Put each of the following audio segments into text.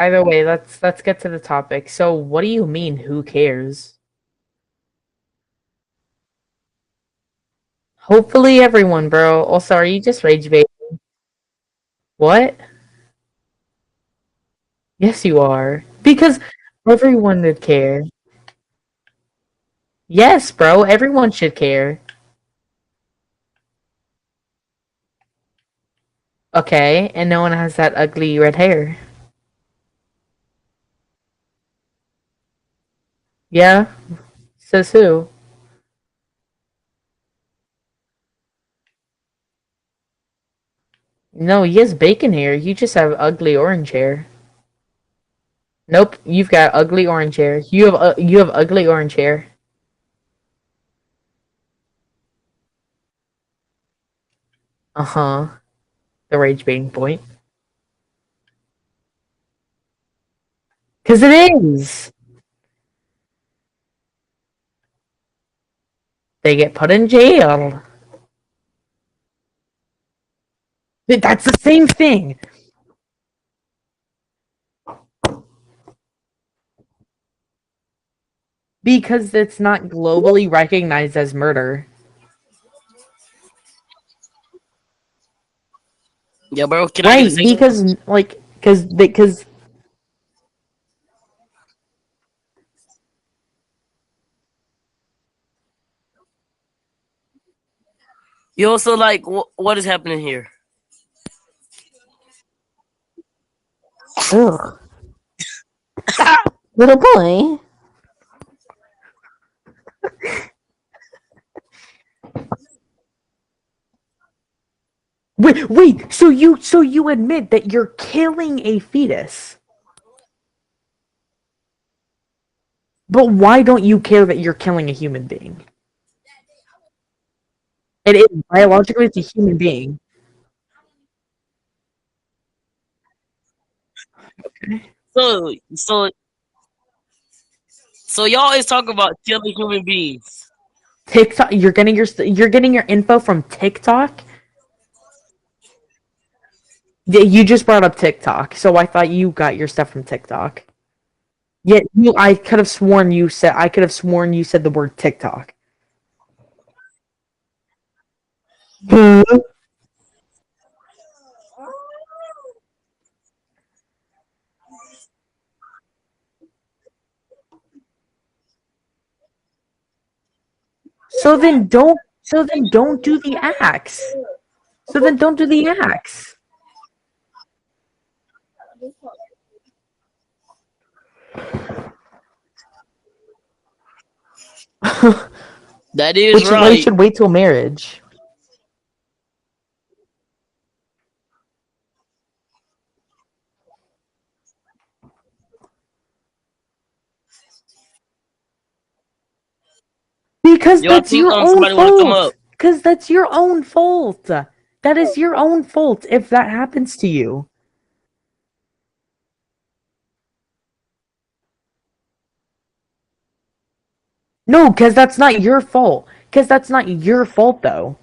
Either way, let's get to the topic. So, what do you mean, who cares? Hopefully everyone, bro. Also, are you just rage bait? What? Yes, you are. Because everyone would care. Yes, bro, everyone should care. Okay, and no one has that ugly red hair. Yeah? Says who? No, he has bacon hair. You just have ugly orange hair. Nope, you've got ugly orange hair. You have ugly orange hair. Uh-huh. The rage baiting point. Cause it is. They get put in jail. That's the same thing. Because it's not globally recognized as murder. Yeah, bro. Can I get a Right, second? because like because You also like what is happening here? ugh, little boy. Wait. So you admit that you're killing a fetus, but why don't you care that you're killing a human being? It is biologically it's a human being. So so y'all is talking about killing human beings. TikTok. You're getting your info from TikTok. Yeah, you just brought up TikTok, so I thought you got your stuff from TikTok. Yet I could have sworn you said the word TikTok. Huh? So then don't do the acts. So then don't do the acts. That is Which is why you right. should wait till marriage. Because Yo, I that's think your own somebody want to come fault. up. Because that's your own fault. That is your own fault if that happens to you. No, because that's not your fault. Because that's not your fault, though.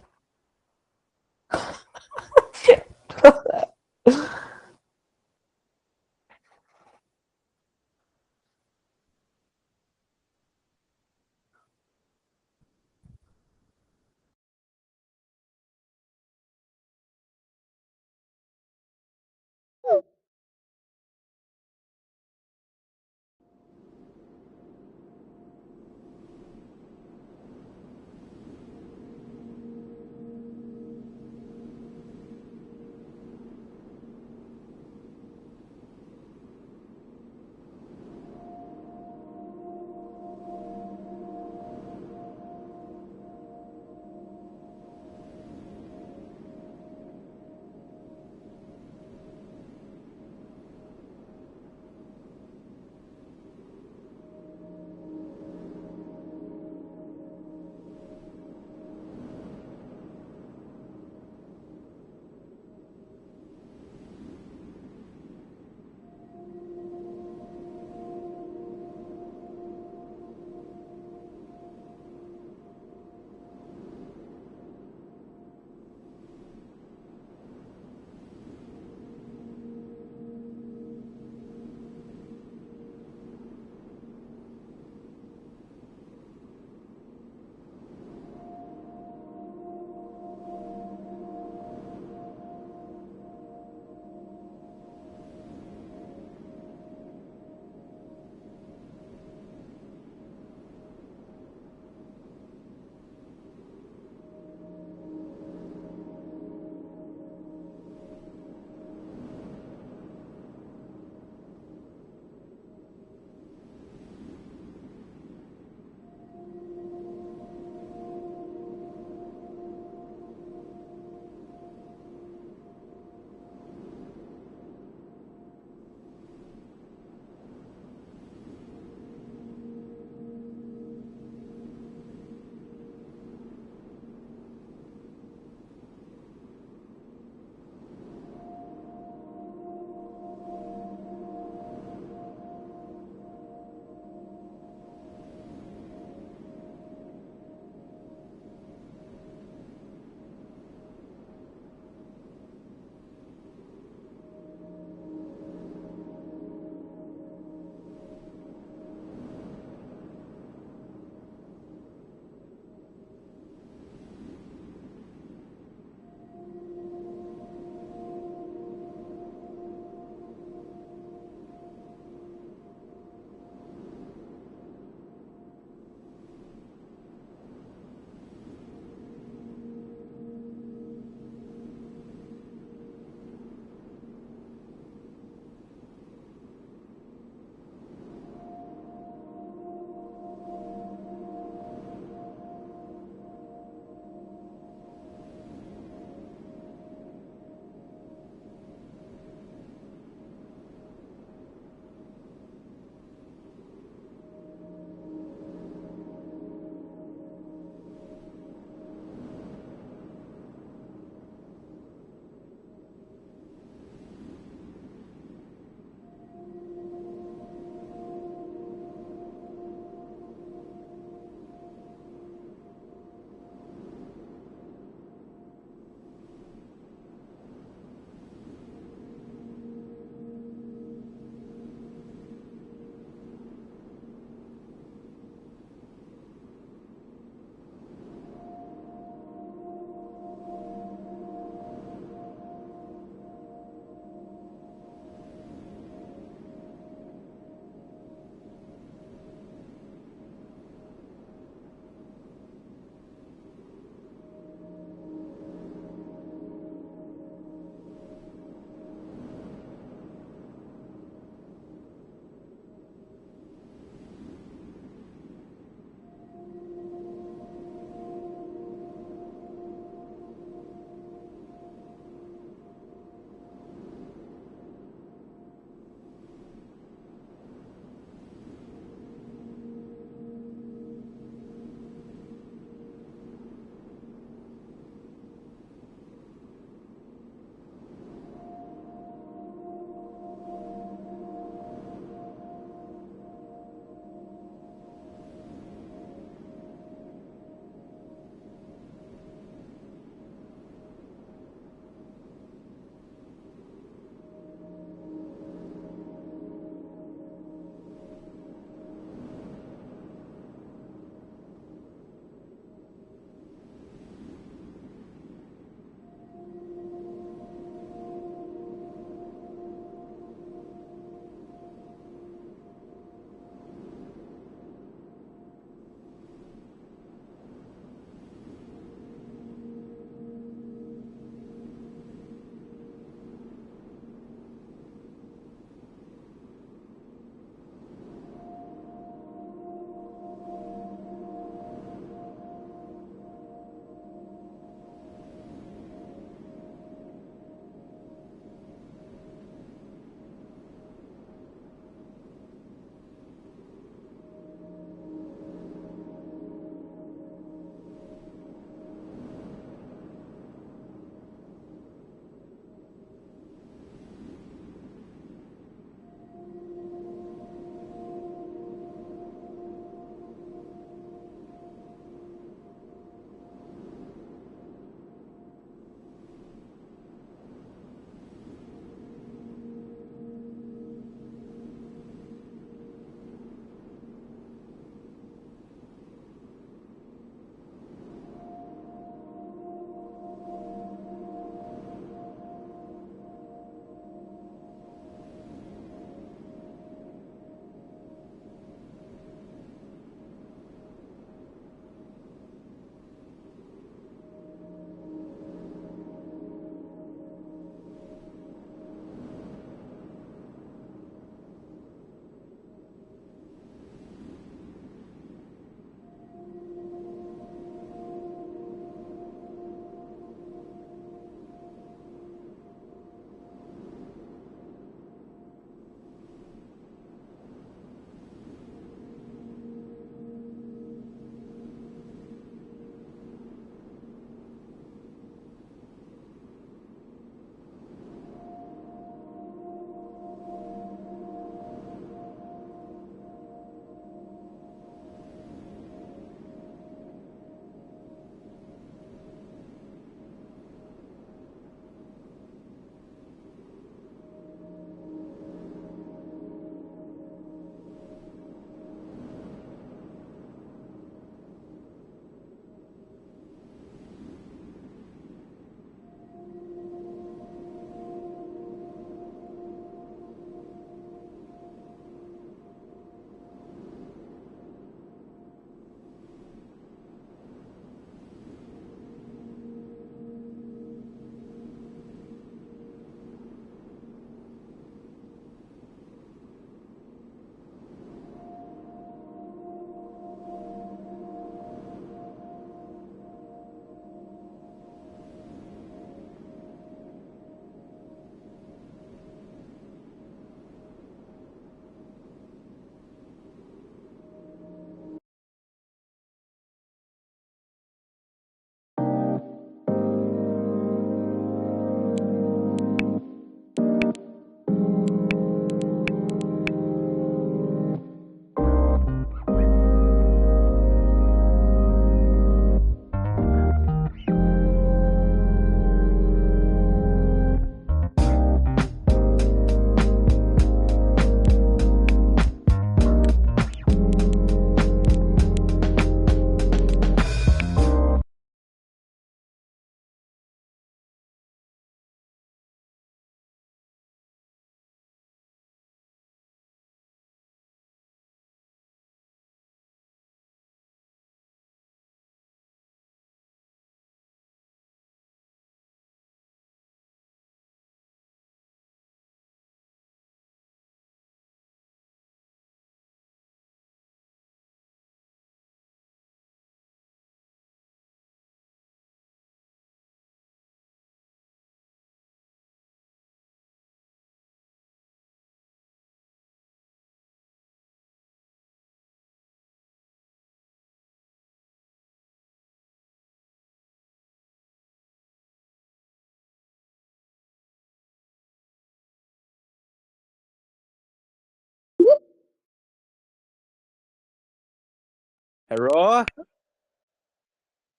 Hello?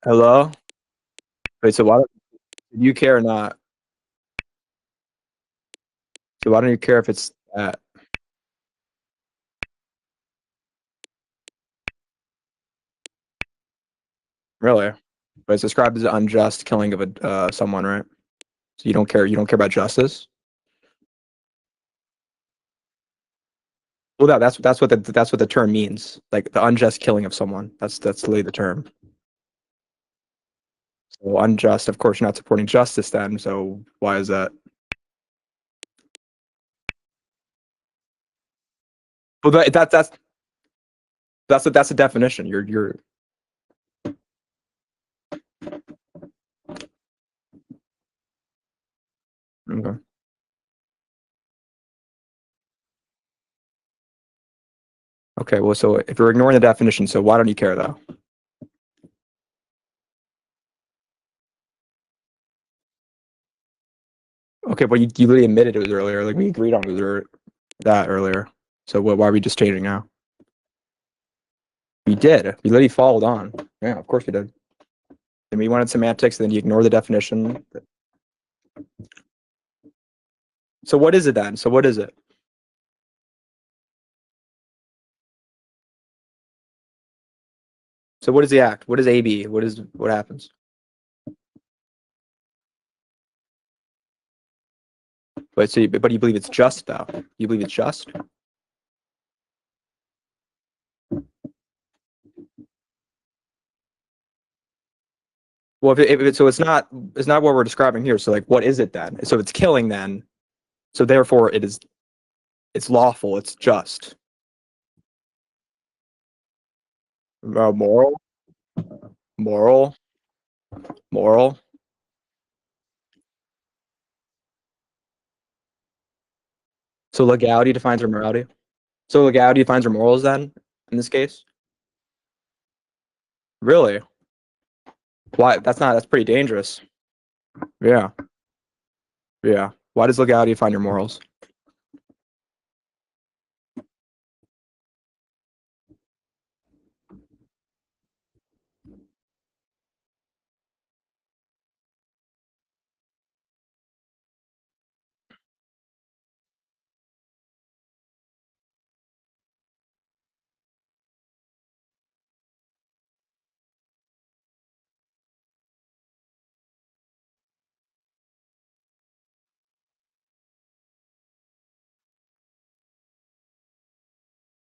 Hello? Wait, so why do you care or not? So why don't you care if it's that? Really? But it's described as an unjust killing of a someone, right? So you don't care about justice? Well, that's what the term means. Like the unjust killing of someone. That's literally the term. So unjust, of course, you're not supporting justice then. So why is that? Well, that's the definition. You're okay. Okay, well, so if you're ignoring the definition, so why don't you care though? Okay, but you literally admitted it was earlier. Like we agreed on it was that earlier. So why are we just changing now? We did. We literally followed on. Yeah, of course we did. And we wanted semantics, and then you ignore the definition. So what is it then? So what is it? So what is the act? What is AB? What happens? But you believe it's just though. You believe it's just? Well, so it's not what we're describing here. So like, what is it then? So it's killing then. So therefore, it's lawful. It's just. Moral, moral, moral. So legality defines our morality. So legality defines our morals then in this case. Really? Why? That's pretty dangerous. Yeah, yeah. Why does legality define your morals?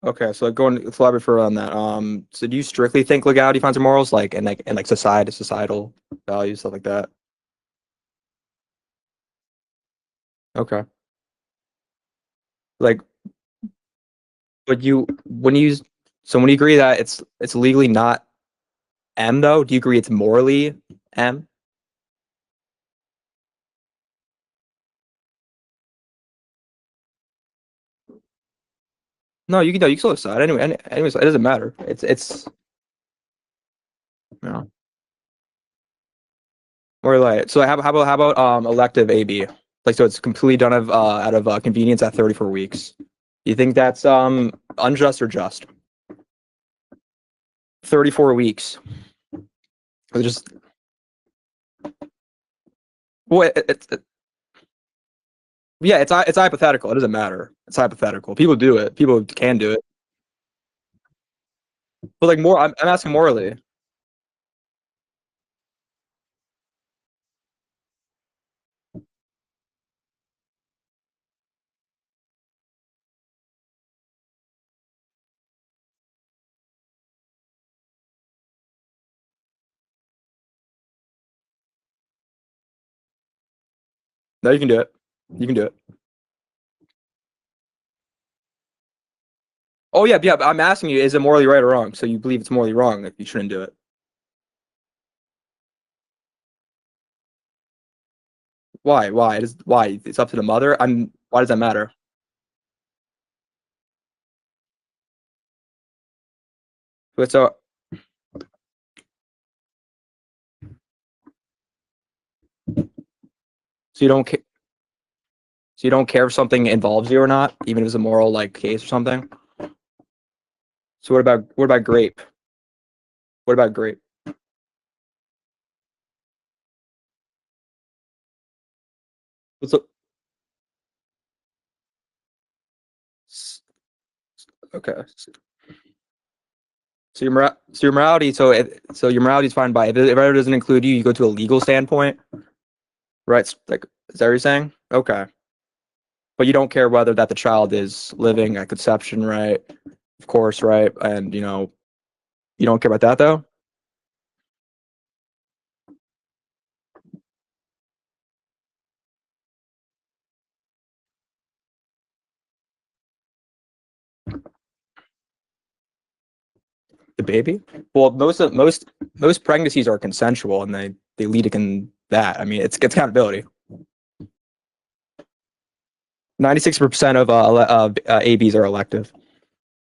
Okay, so going let's elaborate further on that. So do you strictly think legality defines our morals, like societal values, stuff like that? Okay, like, but you when you so when you agree that it's legally not M though, do you agree it's morally M? No, you can still decide anyway. Anyways, it doesn't matter. It's you know more like so. How about elective AB? Like so, it's completely done out of convenience at 34 weeks. You think that's unjust or just? 34 weeks. It's just well, yeah, it's hypothetical. It doesn't matter. It's hypothetical. People do it. People can do it. But like more, I'm asking morally. No, you can do it. You can do it. Oh yeah, yeah. But I'm asking you, is it morally right or wrong? So you believe it's morally wrong that you shouldn't do it. Why? Why? Why? It's up to the mother. Why does that matter? But so you don't so you don't care if something involves you or not, even if it's a moral like case or something. So what about grape? What about great? What's up? s- Okay. So your morality, so your morality is fine by if it ever doesn't include you, you go to a legal standpoint, right? Like, is that what you're saying? Okay. But you don't care whether that the child is living at conception, right? Of course, right? And you don't care about that though? The baby? Well, most pregnancies are consensual and they lead to that. I mean, it's accountability. 96% of ABs are elective,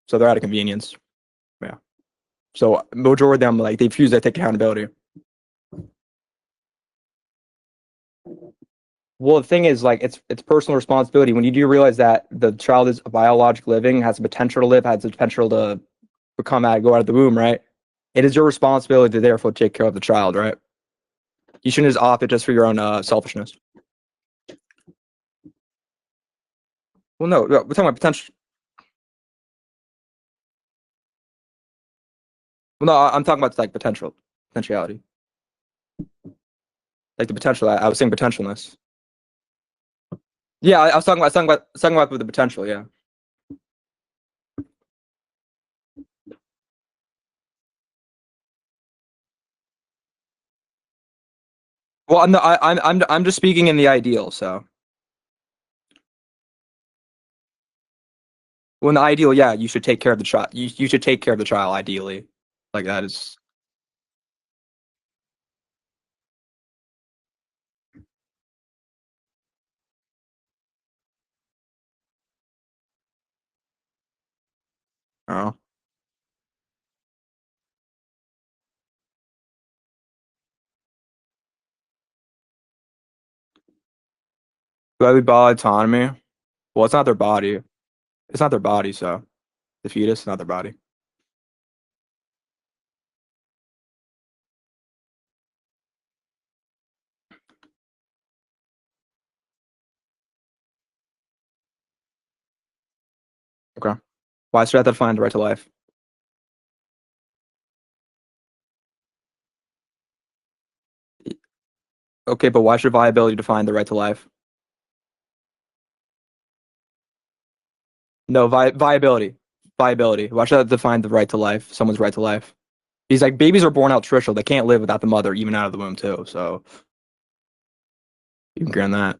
so they're out of convenience. Yeah. So majority of them like they refuse to take accountability. Well, the thing is, like, it's personal responsibility. When you do realize that the child is biological living, has the potential to live, has the potential to go out of the womb, right? It is your responsibility to therefore take care of the child, right? You shouldn't just opt it just for your own selfishness. Well, no, we're talking about potential. Well, no, I'm talking about like potentiality, like the potential. I was saying potentialness. Yeah, I was talking about with the potential. Yeah. Well, I'm just speaking in the ideal. So, well, in the ideal, yeah, you should take care of the child. You should take care of the child ideally. Like that is. Oh, Slightly body autonomy. Well, it's not their body. It's not their body. So the fetus, not their body. Okay. Why should I have to find the right to life? Okay, but why should viability define the right to life? No, viability. Viability. Why should that define the right to life? Someone's right to life. He's like babies are born altricial. They can't live without the mother, even out of the womb too. So you can agree on that.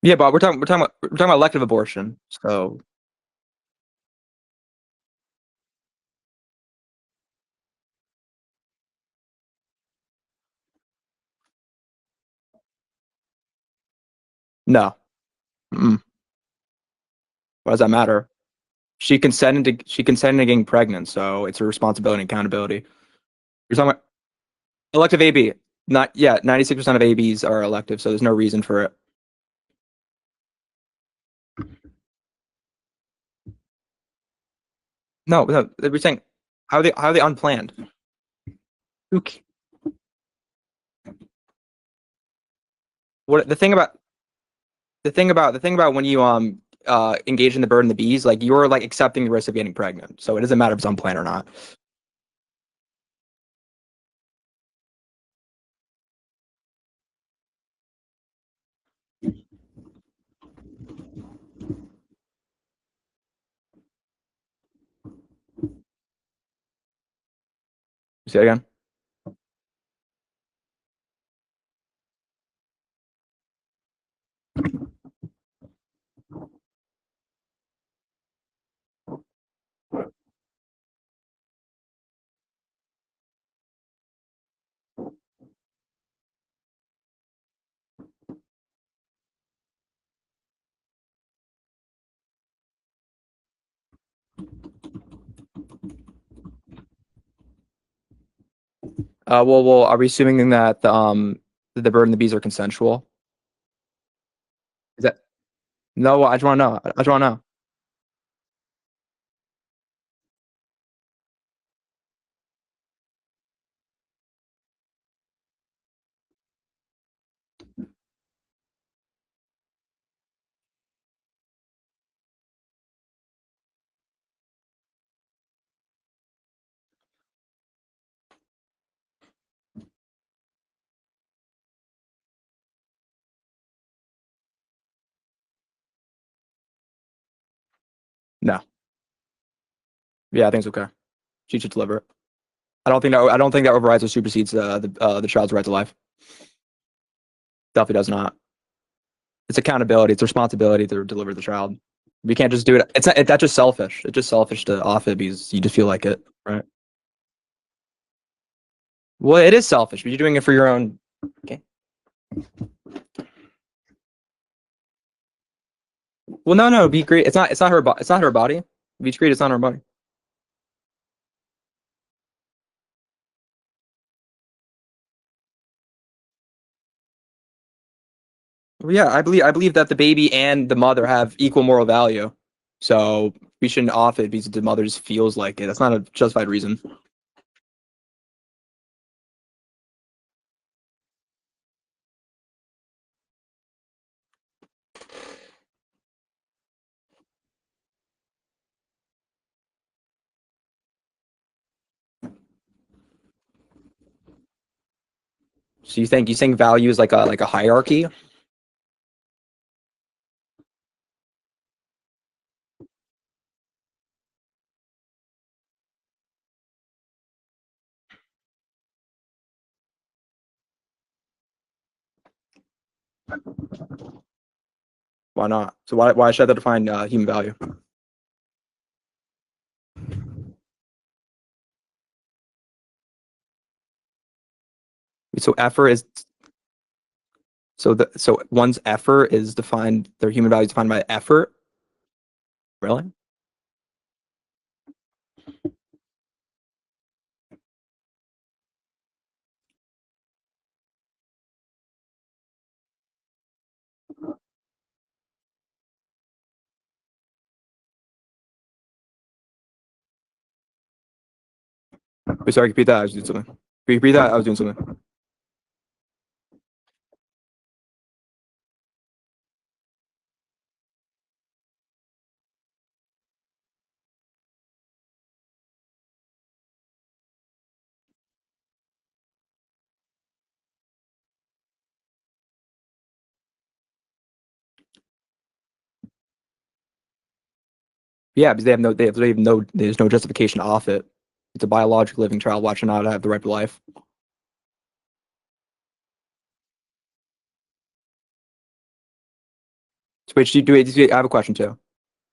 Yeah, but we're talking about elective abortion. So no. Mm. Why does that matter? She consented to getting pregnant, so it's a responsibility and accountability. You're talking about elective AB. Not yeah, 96% of ABs are elective, so there's no reason for it. No, no, we're saying how are they unplanned? Who c- What the thing about when you engage in the bird and the bees, like you're like accepting the risk of getting pregnant. So it doesn't matter if it's unplanned or not. Say it again. Well, are we assuming that the bird and the bees are consensual? Is that no? I just want to know. I just want to know. No. Yeah, I think it's okay. She should deliver it. I don't think that overrides or supersedes the child's right to life. Definitely does not. It's accountability. It's responsibility to deliver the child. We can't just do it. That's just selfish. It's just selfish to off it because you just feel like it, right? Well, it is selfish, but you're doing it for your own. Okay. Well, no. Be great. It's not. It's not her. It's not her body. Be great. It's not her body. Well, yeah, I believe that the baby and the mother have equal moral value. So we shouldn't off it because the mother just feels like it. That's not a justified reason. So you think value is like a hierarchy? Why not? So why should that define human value? So effort is so one's effort is defined. Their human value is defined by effort. Really? Wait, sorry, repeat that. I was doing something. Repeat that. I was doing something. Yeah, because they have no there's no justification off it. It's a biologically living child. Why should not have the right to life? So wait, I have a question too.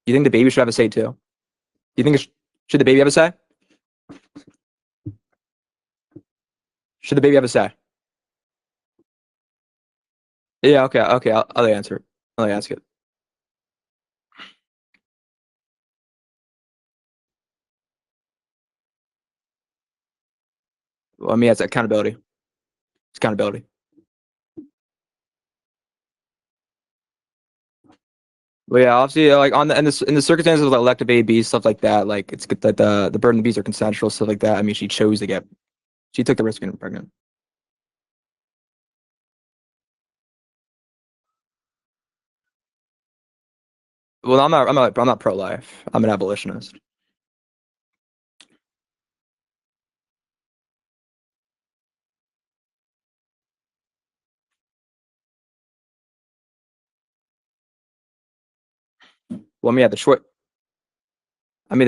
You think the baby should have a say too? You think should the baby have a say? Should the baby have a say? Yeah, okay. I'll answer it. I'll ask it. Well, I mean, it's accountability. It's accountability. But yeah, obviously, like in the circumstances of elective babies, stuff like that, like it's good that the bird and the bees are consensual, stuff like that. I mean, she took the risk of getting pregnant. Well, I'm not pro-life. I'm an abolitionist. Well, I mean, yeah, the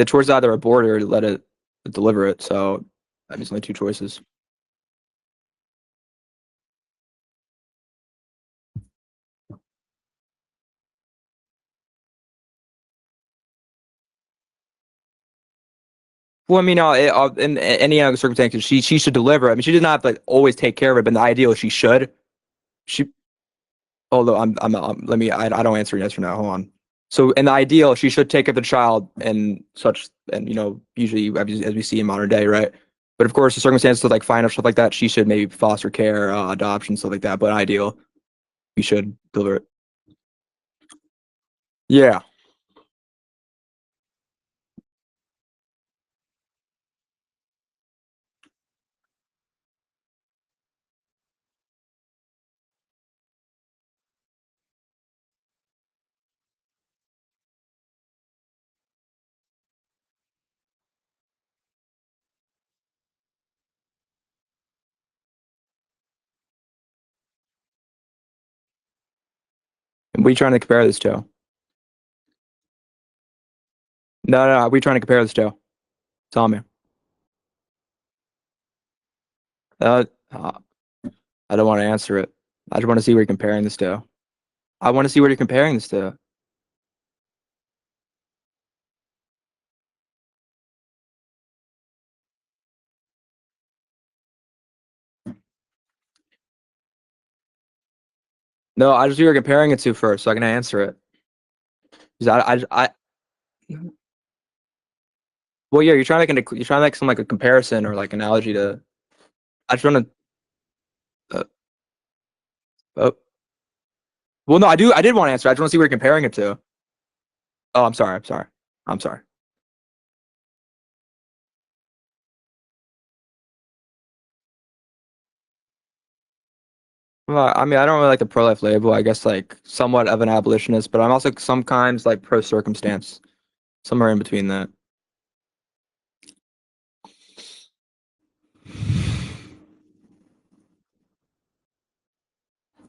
choice is either abort or let it deliver it. So, I mean, it's only two choices. Well, I mean, in any other circumstances, she should deliver. I mean, she did not have to like, always take care of it, but the ideal she should. She, although let me, I don't answer yes or no. Hold on. So, in the ideal, she should take care of the child and such, and usually as we see in modern day, right? But of course, the circumstances of like financial stuff like that, she should maybe foster care, adoption, stuff like that. But ideal, you should deliver it. Yeah. And we trying to compare this to? No. We trying to compare this to? Tell me. Uh, uh, I don't want to answer it. I just want to see what you're comparing this to. I want to see what you're comparing this to. No, I just see what you're comparing it to first, so I can answer it. 'Cause well, yeah, you're trying to make some like a comparison or like analogy to. I just want to. Oh, well, no, I did want to answer. I just want to see what you're comparing it to. Oh, I'm sorry. I'm sorry. I'm sorry. Well, I mean, I don't really like the pro-life label. I guess like somewhat of an abolitionist, but I'm also sometimes like pro-circumstance, somewhere in between that.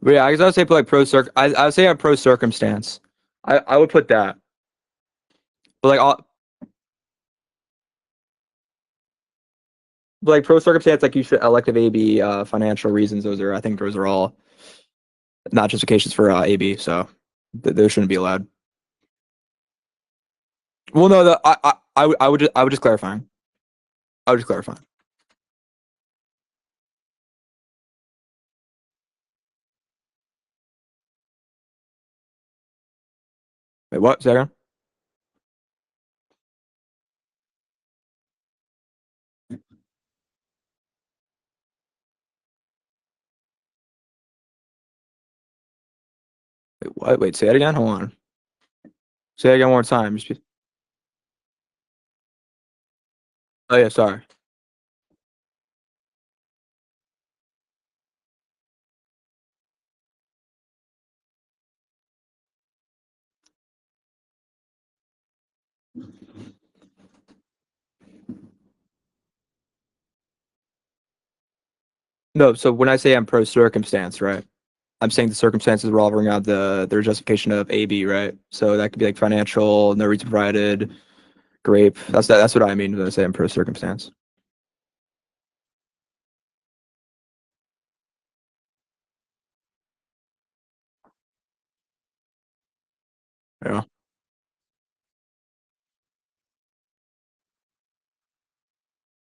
But yeah, I guess I would say put like I would say I'm pro-circumstance. I would put that. But like all, but like pro-circumstance, like you should elective AB, financial reasons. I think those are all not justifications for AB. So those shouldn't be allowed. Well, no, I would just clarify. I would just clarify. Wait, what? Say that again? Wait, what? Wait, say that again? Hold on. Say that again one more time. Oh yeah, sorry. No, so when I say I'm pro circumstance, right? I'm saying the circumstances revolving around their justification of AB, right? So that could be like financial, no reason provided, grape. That's what I mean when I say I'm pro circumstance. Yeah.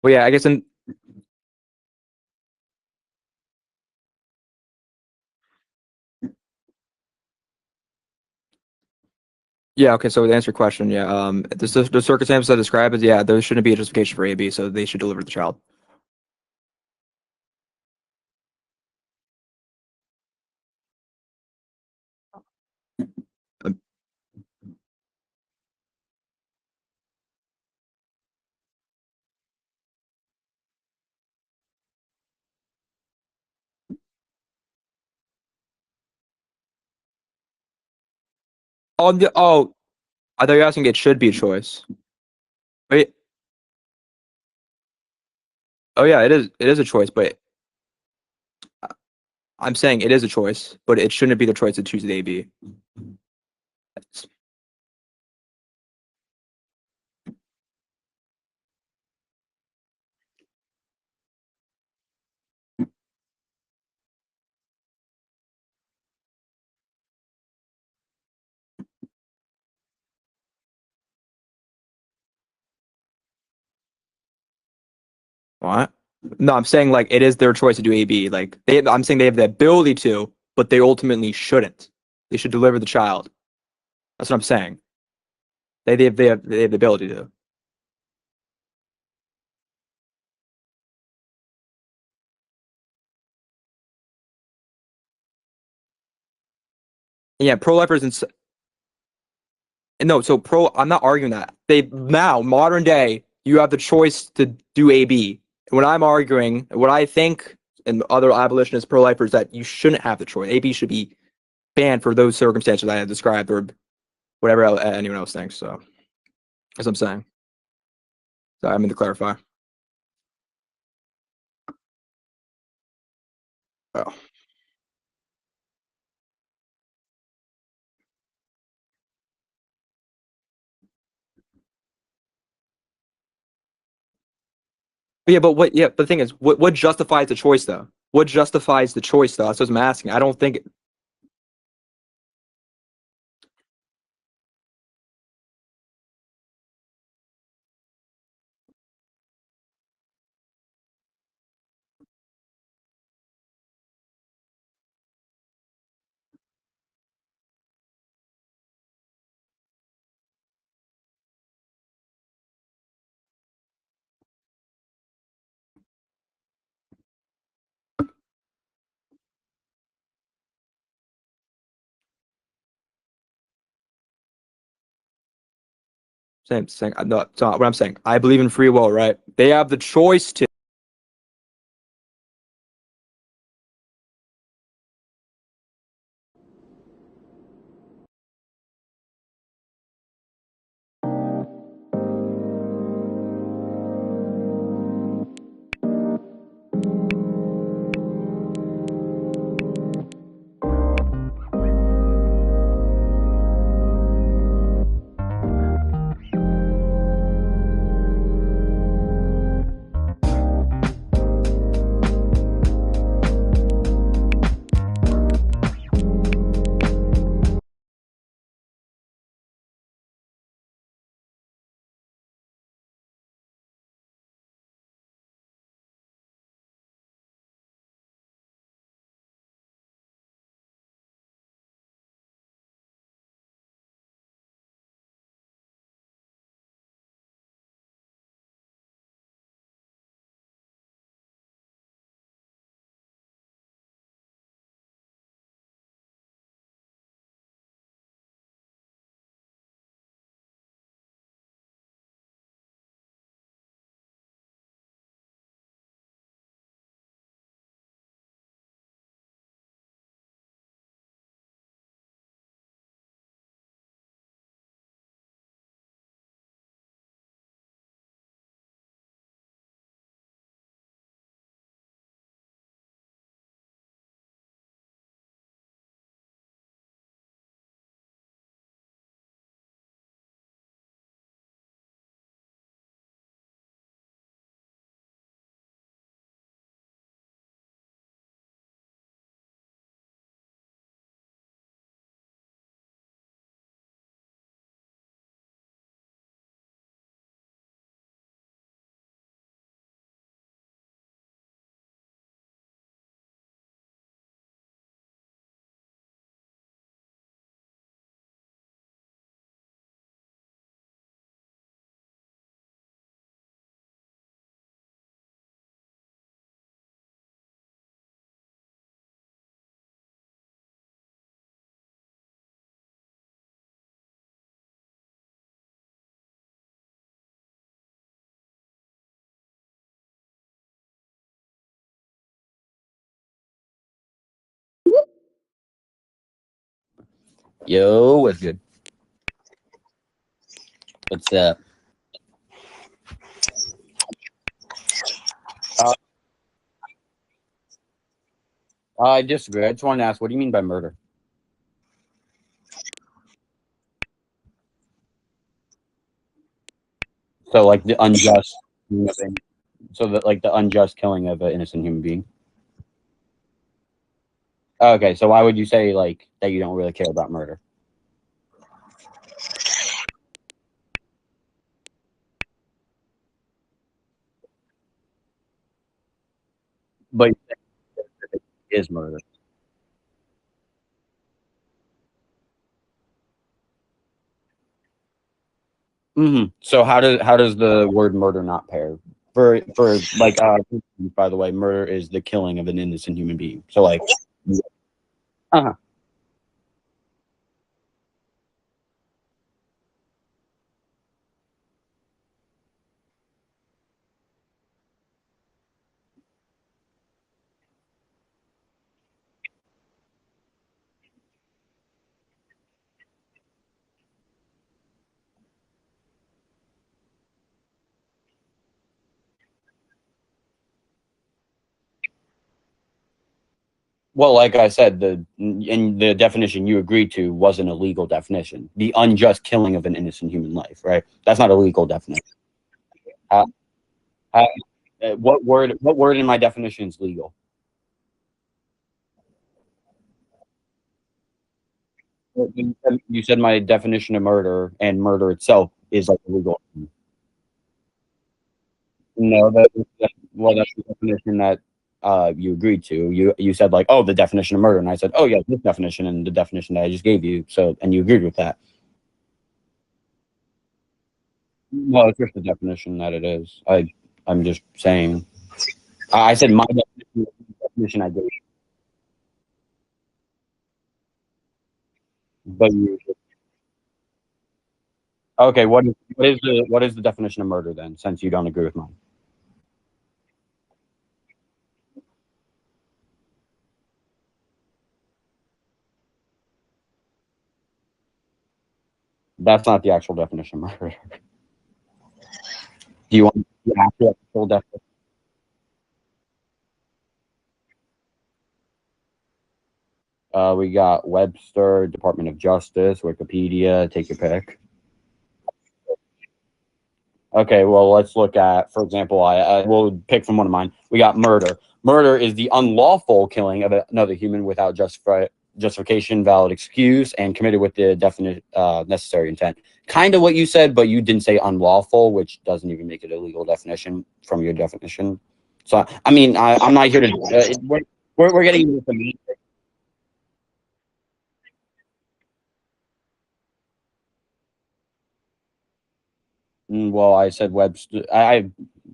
Well, yeah, I guess in yeah, okay, so to answer your question, yeah, the circumstances I described is yeah, there shouldn't be a justification for AB, so they should deliver the child. Um, I thought you were asking it should be a choice. Wait, oh yeah, it is a choice, but I'm saying it is a choice, but it shouldn't be the choice to choose the AB. What? No, I'm saying like it is their choice to do AB. I'm saying they have the ability to, but they ultimately shouldn't. They should deliver the child. That's what I'm saying. They have the ability to. Yeah, pro-lifers and no, so I'm not arguing that. Now, modern day, you have the choice to do AB. What I'm arguing, what I think, and other abolitionists, pro-lifers, that you shouldn't have the choice. AB should be banned for those circumstances I have described, or whatever anyone else thinks. So, as I'm saying. So I mean to clarify. Oh. Yeah, but what? Yeah, but the thing is, what justifies the choice though? What justifies the choice though? That's what I'm asking. I don't think. Saying no, it's not what I'm saying. I believe in free will, right? They have the choice to. Yo, what's good? What's up? I disagree. I just wanted to ask, what do you mean by murder? So, like the unjust, so that like the unjust killing of an innocent human being. Okay, so why would you say like that you don't really care about murder? But it is murder. So how does the word murder not pair? For like by the way, murder is the killing of an innocent human being. So like, uh-huh. Well, like I said, the definition you agreed to was an illegal definition. The unjust killing of an innocent human life, right? That's not a legal definition. Uh, uh, what word in my definition is legal? You said my definition of murder and murder itself is like illegal. No, well, that's the definition that you agreed to. You said like, oh, the definition of murder, and I said, oh yeah, this definition and the definition that I just gave you. So, and you agreed with that. Well, it's just the definition that it is. I'm just saying. I said my definition I gave, but you. Okay, what is the definition of murder then? Since you don't agree with mine, that's not the actual definition of murder. Do you want the actual definition? We got Webster, Department of Justice, Wikipedia. Take your pick. Okay, well, let's look at, for example, I will pick from one of mine. We got murder. Murder is the unlawful killing of another human without justification, valid excuse, and committed with the definite necessary intent. Kind of what you said, but you didn't say unlawful, which doesn't even make it a legal definition from your definition. So, I mean, I'm not here to. We're getting into the meat. Well, I said Webster.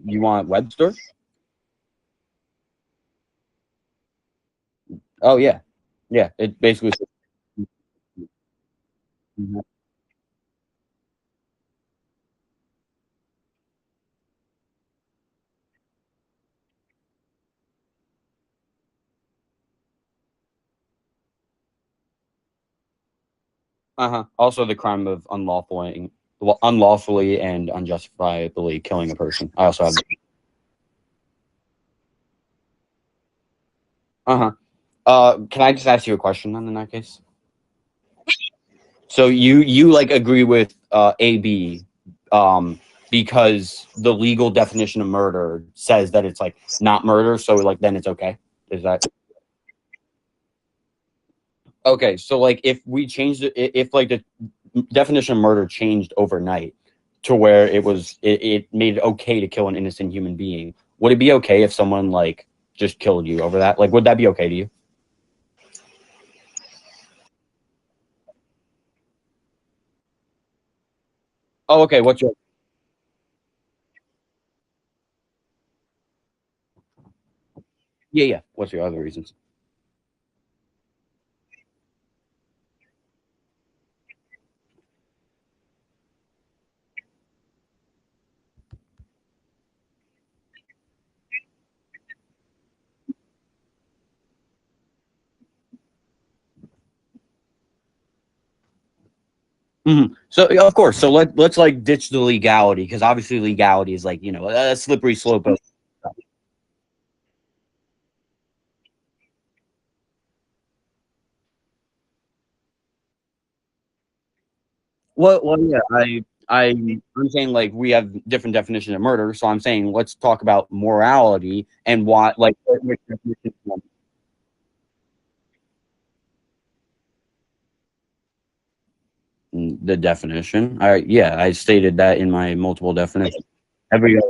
You want Webster? Oh yeah, yeah. It basically. Also, the crime of unlawfully and unjustifiably killing a person. I also have. Can I just ask you a question then in that case? So you like agree with AB because the legal definition of murder says that it's like not murder, so like then it's okay. Is that okay? So like if we changed it, if like the definition of murder changed overnight to where it made it okay to kill an innocent human being, would it be okay if someone like just killed you over that? Like, would that be okay to you? Oh, okay. What's your yeah? What's your other reasons? So of course, so let's like ditch the legality because obviously legality is like a slippery slope of well yeah I'm saying like we have different definition of murder, so I'm saying let's talk about morality and what like which definition you want. The definition. I stated that in my multiple definition. Every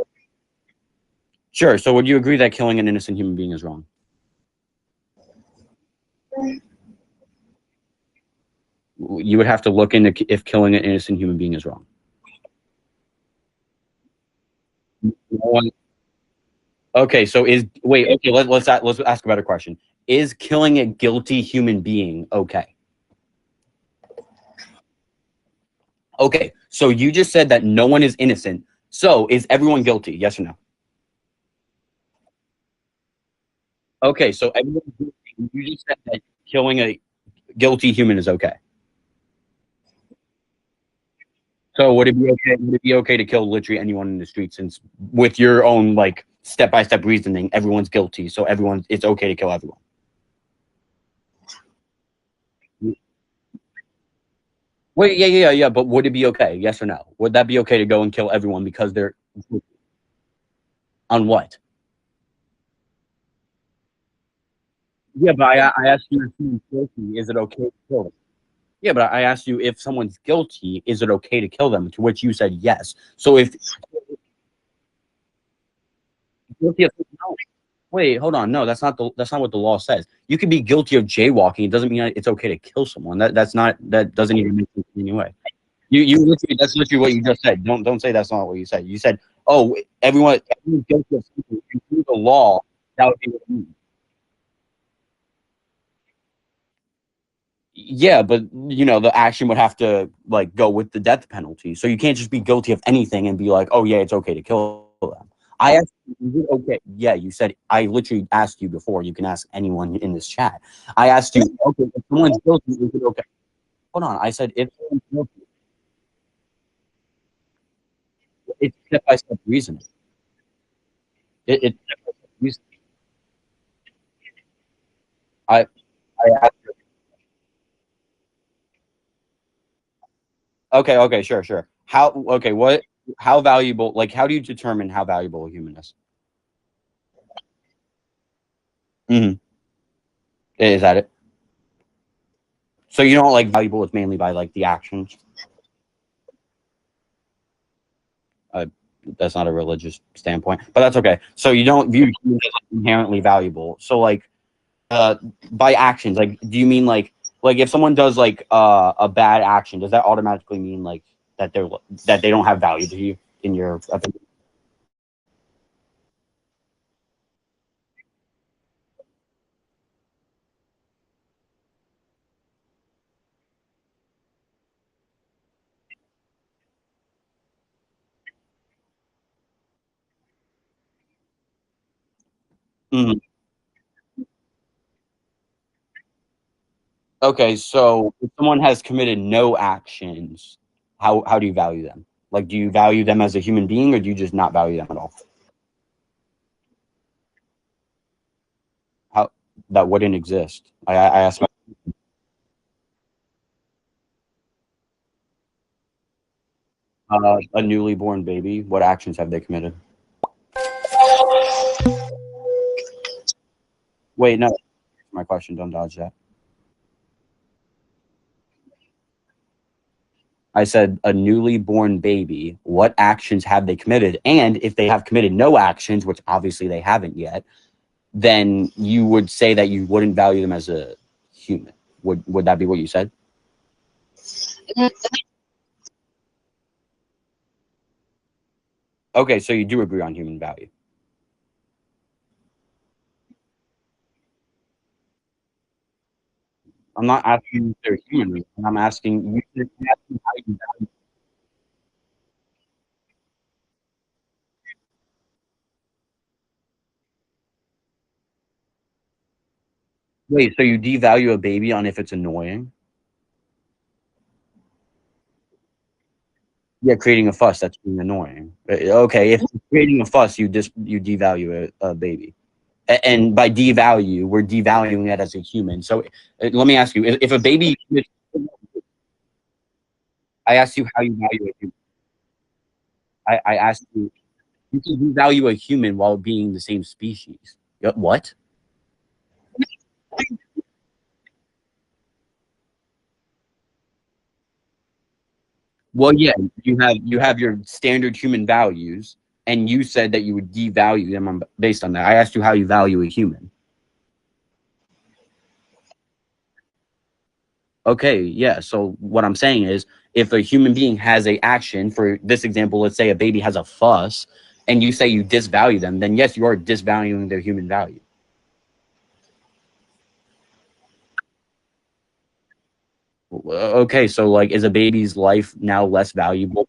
sure. So would you agree that killing an innocent human being is wrong? You would have to look into if killing an innocent human being is wrong. Okay, so let's ask a better question. Is killing a guilty human being okay? Okay, so you just said that no one is innocent. So is everyone guilty? Yes or no? Okay, so everyone you just said that killing a guilty human is okay. So would it be okay? Would it be okay to kill literally anyone in the street? Since with your own like step by step reasoning, everyone's guilty, so it's okay to kill everyone. Wait, yeah. But would it be okay? Yes or no? Would that be okay to go and kill everyone because they're on what? Yeah, but I asked you if someone's guilty, is it okay to kill them? Yeah, but I asked you if someone's guilty, is it okay to kill them? To which you said yes. So if guilty of no, wait, hold on, no, that's not what the law says. You could be guilty of jaywalking. It doesn't mean it's okay to kill someone. That doesn't even make sense in any way. You literally that's literally what you just said. Don't say that's not what you said. You said, oh, everyone's guilty of something. Through the law, that would be what you mean. Yeah, but the action would have to like go with the death penalty. So you can't just be guilty of anything and be like, oh yeah, it's okay to kill them. I asked you, is it okay? Yeah, you said I literally asked you before. You can ask anyone in this chat. I asked you, okay, if someone's guilty, is it okay? Hold on. I said if someone's guilty, it's step by step reasoning. It's step by step reasoning. I I asked you, okay, sure. How valuable? Like, how do you determine how valuable a human is? Hmm. Is that it? So you don't like valuable is mainly by like the actions. Uh, that's not a religious standpoint, but that's okay. So you don't view humans as inherently valuable. So like uh by actions, like do you mean like if someone does like a bad action, does that automatically mean like that they don't have value to you in your opinion? Mhm. Okay, so if someone has committed no actions, how do you value them? Like, do you value them as a human being, or do you just not value them at all? How that wouldn't exist. I asked a newly born baby, what actions have they committed? Wait, no, my question. Don't dodge that. I said a newly born baby. What actions have they committed? And if they have committed no actions, which obviously they haven't yet, then you would say that you wouldn't value them as a human. Would that be what you said? Okay, so you do agree on human value. I'm not asking if they're human. I'm asking you how you value. Wait, so you devalue a baby on if it's annoying? Yeah, creating a fuss, that's being annoying. Okay, if you're creating a fuss, you devalue a baby. And by devalue, we're devaluing it as a human. So let me ask you, if a baby, I asked you how you value a human. I asked you, you can devalue a human while being the same species. What? Well, yeah, you have your standard human values, and you said that you would devalue them based on that. I asked you how you value a human. Okay, yeah. So what I'm saying is, if a human being has a action, for this example, let's say a baby has a fuss, and you say you disvalue them, then yes, you are disvaluing their human value. Okay, so like, is a baby's life now less valuable?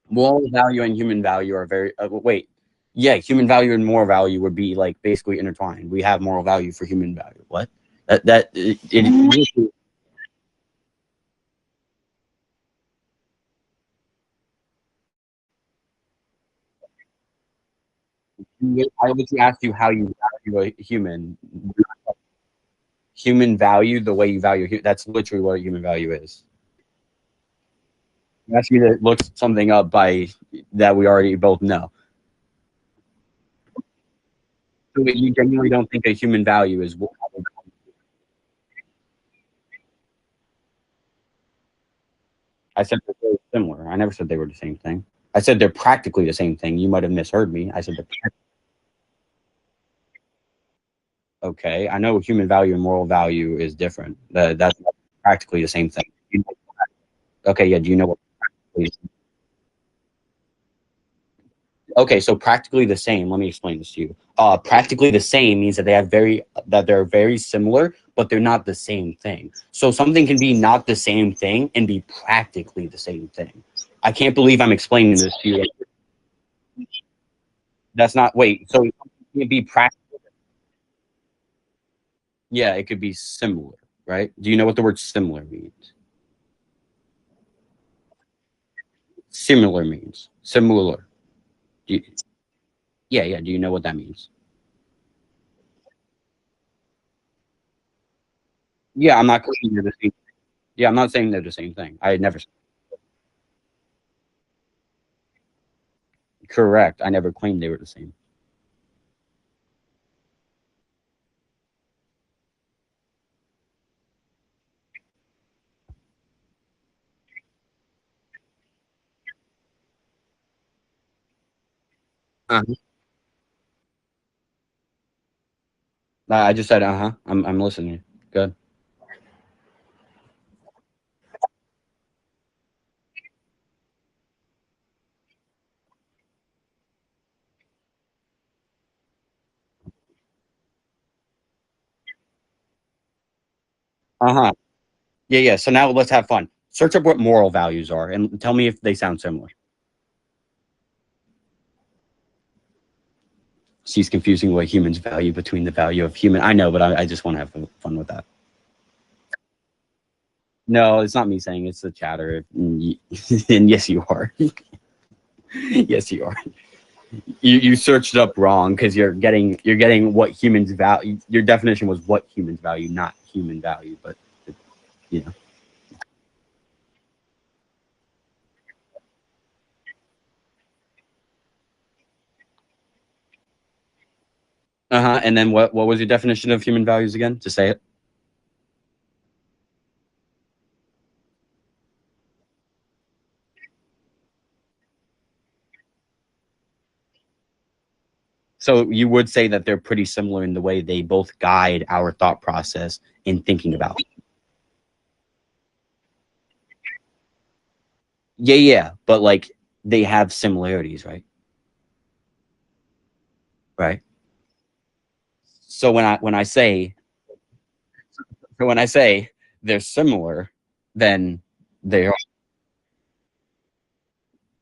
Moral value and human value are very wait. Yeah, human value and moral value would be like basically intertwined. We have moral value for human value. What? It I literally asked you how you value a human. human value the way you value. That's literally what human value is. You ask me to look something up by that we already both know. So you genuinely don't think a human value is what? I said they're very similar. I never said they were the same thing. I said they're practically the same thing. You might have misheard me. I said they're okay. I know human value and moral value is different. That's practically the same thing. Okay, yeah. Do you know what? Okay, so practically the same. Let me explain this to you. Practically the same means that they're very similar, but they're not the same thing. So something can be not the same thing and be practically the same thing. I can't believe I'm explaining this to you. That's not wait. So it can be practical. Yeah, it could be similar, right? Do you know what the word similar means? Similar means similar. Do you, yeah, yeah. Do you know what that means? Yeah, I'm not claiming they're the same. Yeah, I'm not saying they're the same thing. I had never. Correct. I never claimed they were the same. Uh-huh. I just said, uh-huh. I'm listening. Good. Uh-huh. Yeah, yeah. So now let's have fun. Search up what moral values are and tell me if they sound similar. She's confusing what humans value between the value of human. I know, but I just want to have fun with that. No, it's not me saying it's the chatter. And yes, you are. Yes, you are. You searched up wrong because you're getting what humans value. Your definition was what humans value, not human value. But you know. Uh-huh. And then what was your definition of human values again? To say it. So you would say that they're pretty similar in the way they both guide our thought process in thinking about. Yeah, yeah, but like they have similarities, right? Right. So when I say they're similar, then they are.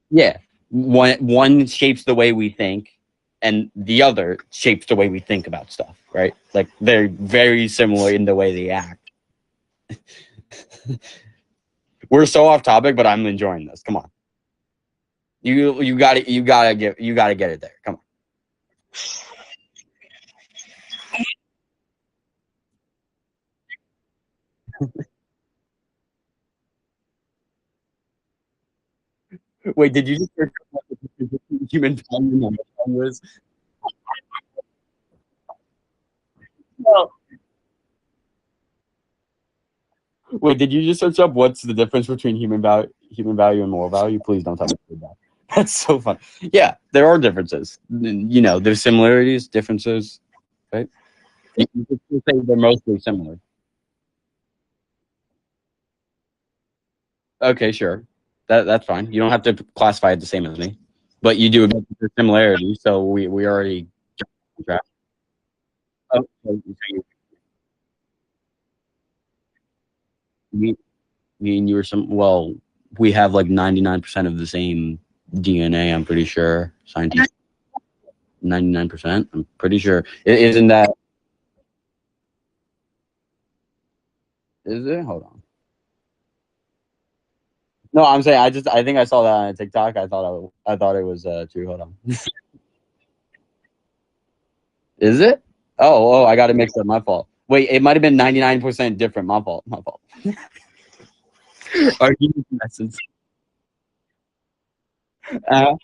Yeah. One shapes the way we think, and the other shapes the way we think about stuff, right? Like they're very similar in the way they act. We're so off topic, but I'm enjoying this. Come on. You gotta get it there. Come on. Wait, did you just search up what the human value was? No. Wait, did you just search up what's the difference between human value, and moral value? Please don't tell me you did that. That's so fun. Yeah, there are differences. You know, there's similarities, differences, right? You could still say they're mostly similar. Okay, sure. That's fine. You don't have to classify it the same as me, but you do admit the similarity. So we already jumped on track. Oh, me, me and you are some. Well, we have like 99% of the same DNA. I'm pretty sure. Scientists, 99%. I'm pretty sure. Isn't that? Is it? Hold on. No, I'm saying I think I saw that on TikTok. I thought it was true. Hold on. Is it? Oh, I got it mixed up. My fault. Wait, it might have been 99% different. My fault. Are humans in essence? Uh,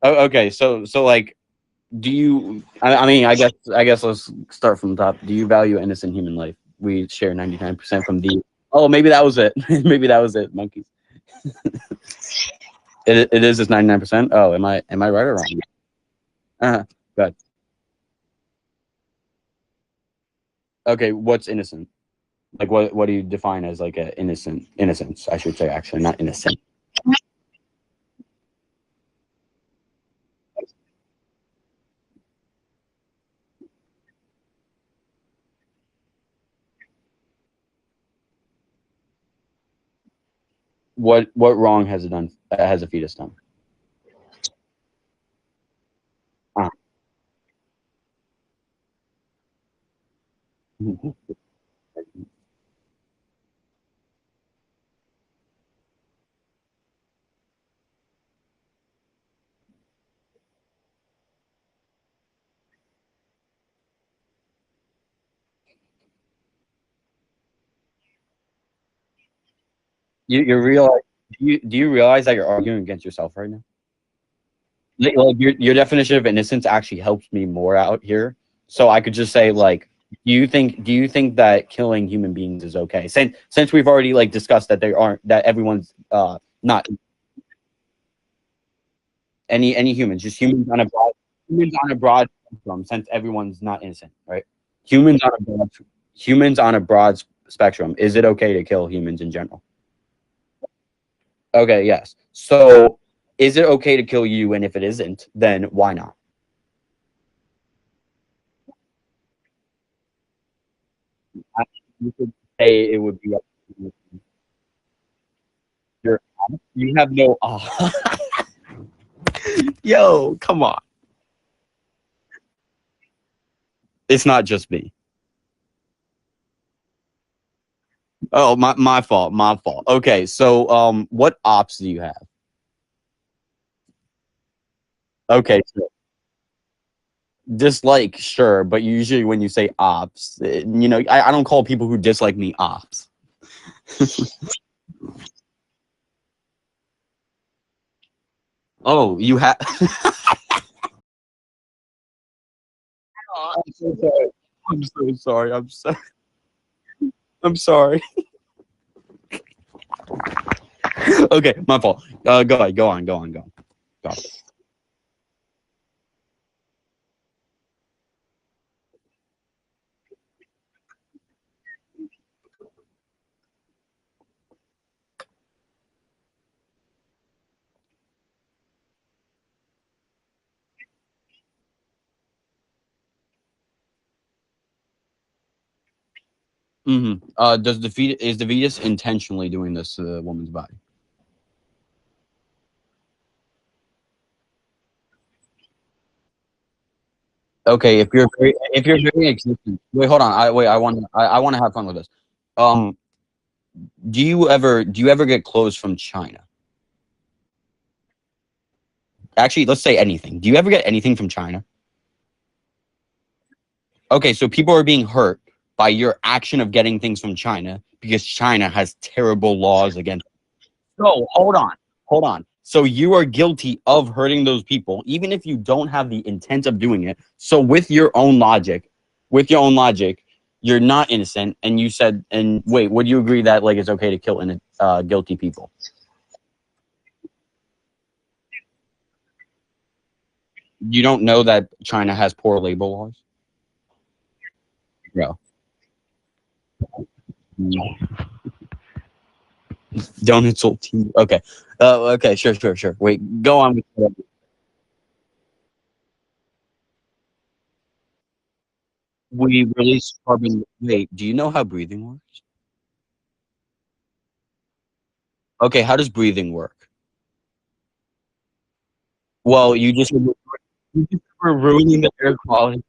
okay, so like, do you? I mean, I guess let's start from the top. Do you value innocent human life? We share 99% from the. Oh, maybe that was it. Maybe that was it. Monkeys. It is just 99%. Oh, am I right or wrong? Good. Okay, what's innocent? Like, what do you define as like a innocence? I should say, actually, not innocent. What wrong has it done? Has a fetus done? Ah. You realize? Do you realize that you're arguing against yourself right now? Like your definition of innocence actually helps me more out here. So I could just say like, do you think that killing human beings is okay? Since we've already like discussed that that everyone's not any humans, just humans on a broad spectrum. Since everyone's not innocent, right? Humans on a broad spectrum. Is it okay to kill humans in general? Okay, yes. So is it okay to kill you? And if it isn't, then why not? You could say it would be up to you. You have no. Oh. Yo, come on. It's not just me. Oh, my fault. My fault. Okay, so what ops do you have? Okay, so dislike, sure, but usually when you say ops, I don't call people who dislike me ops. Oh, you have. I'm so sorry. I'm so sorry. I'm sorry. Okay, my fault. Go ahead. Go on. Go on. Does the fetus intentionally doing this to the woman's body? Okay, if you're very existent. Wait, hold on. I want to have fun with this. Um, do you ever get clothes from China? Actually, let's say anything. Do you ever get anything from China? Okay, so people are being hurt by your action of getting things from China because China has terrible laws against. So hold on. So you are guilty of hurting those people, even if you don't have the intent of doing it. So with your own logic, you're not innocent. And you said, and wait, would you agree that like it's okay to kill guilty people? You don't know that China has poor labor laws, bro. Don't insult team. Okay. Okay. Sure. Wait. Go on. We release carbon. Wait. Do you know how breathing works? Okay. How does breathing work? Well, you just said we're ruining the air quality.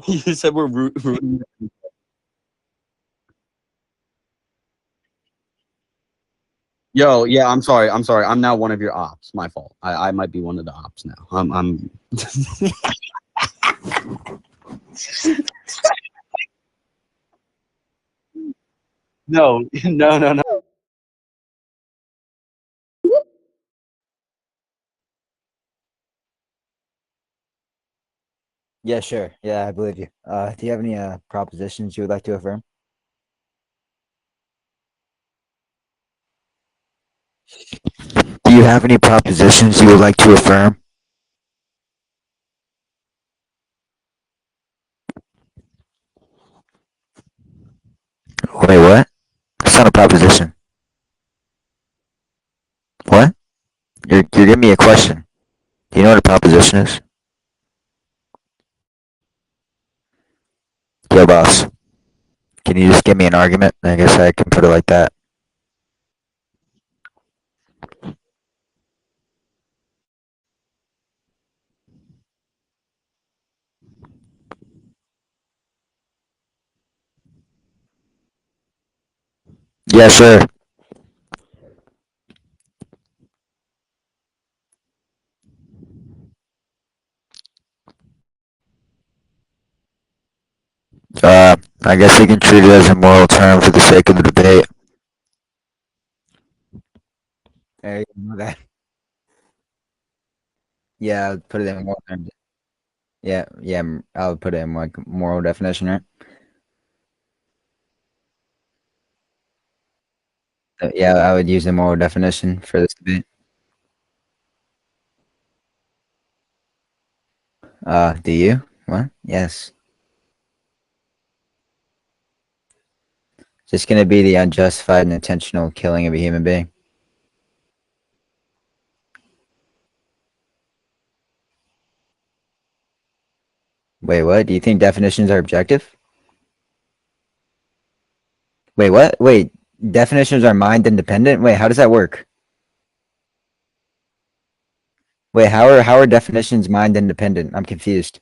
You said we're ruining. Yo, yeah. I'm sorry. I'm now one of your ops. My fault. I might be one of the ops now. I'm No, no, no, no. Yeah, sure. Yeah, I believe you. Do you have any propositions you would like to affirm? Do you have any propositions you would like to affirm? Wait, what? It's not a proposition. What? You're giving me a question. Do you know what a proposition is? Yo, boss. Can you just give me an argument? I guess I can put it like that. Yeah, sure. I guess we can treat it as a moral term for the sake of the debate. There you go. That. Yeah, I would put it in moral terms. Yeah, yeah, I would put it in like moral definition, right? Yeah, I would use the moral definition for this debate. Do you? What? Yes. Just gonna be the unjustified and intentional killing of a human being. Wait, what? Do you think definitions are objective? Wait, what? Wait, definitions are mind independent? Wait, how does that work? Wait, how are definitions mind independent? I'm confused.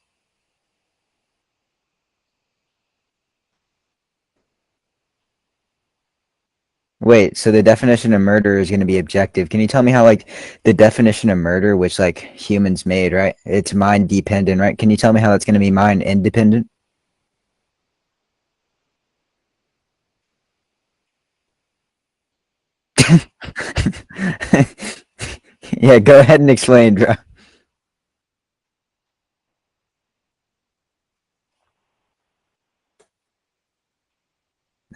Wait, so the definition of murder is going to be objective. Can you tell me how, like, the definition of murder, which, like, humans made, right? It's mind dependent, right? Can you tell me how that's going to be mind independent? Yeah, go ahead and explain, bro.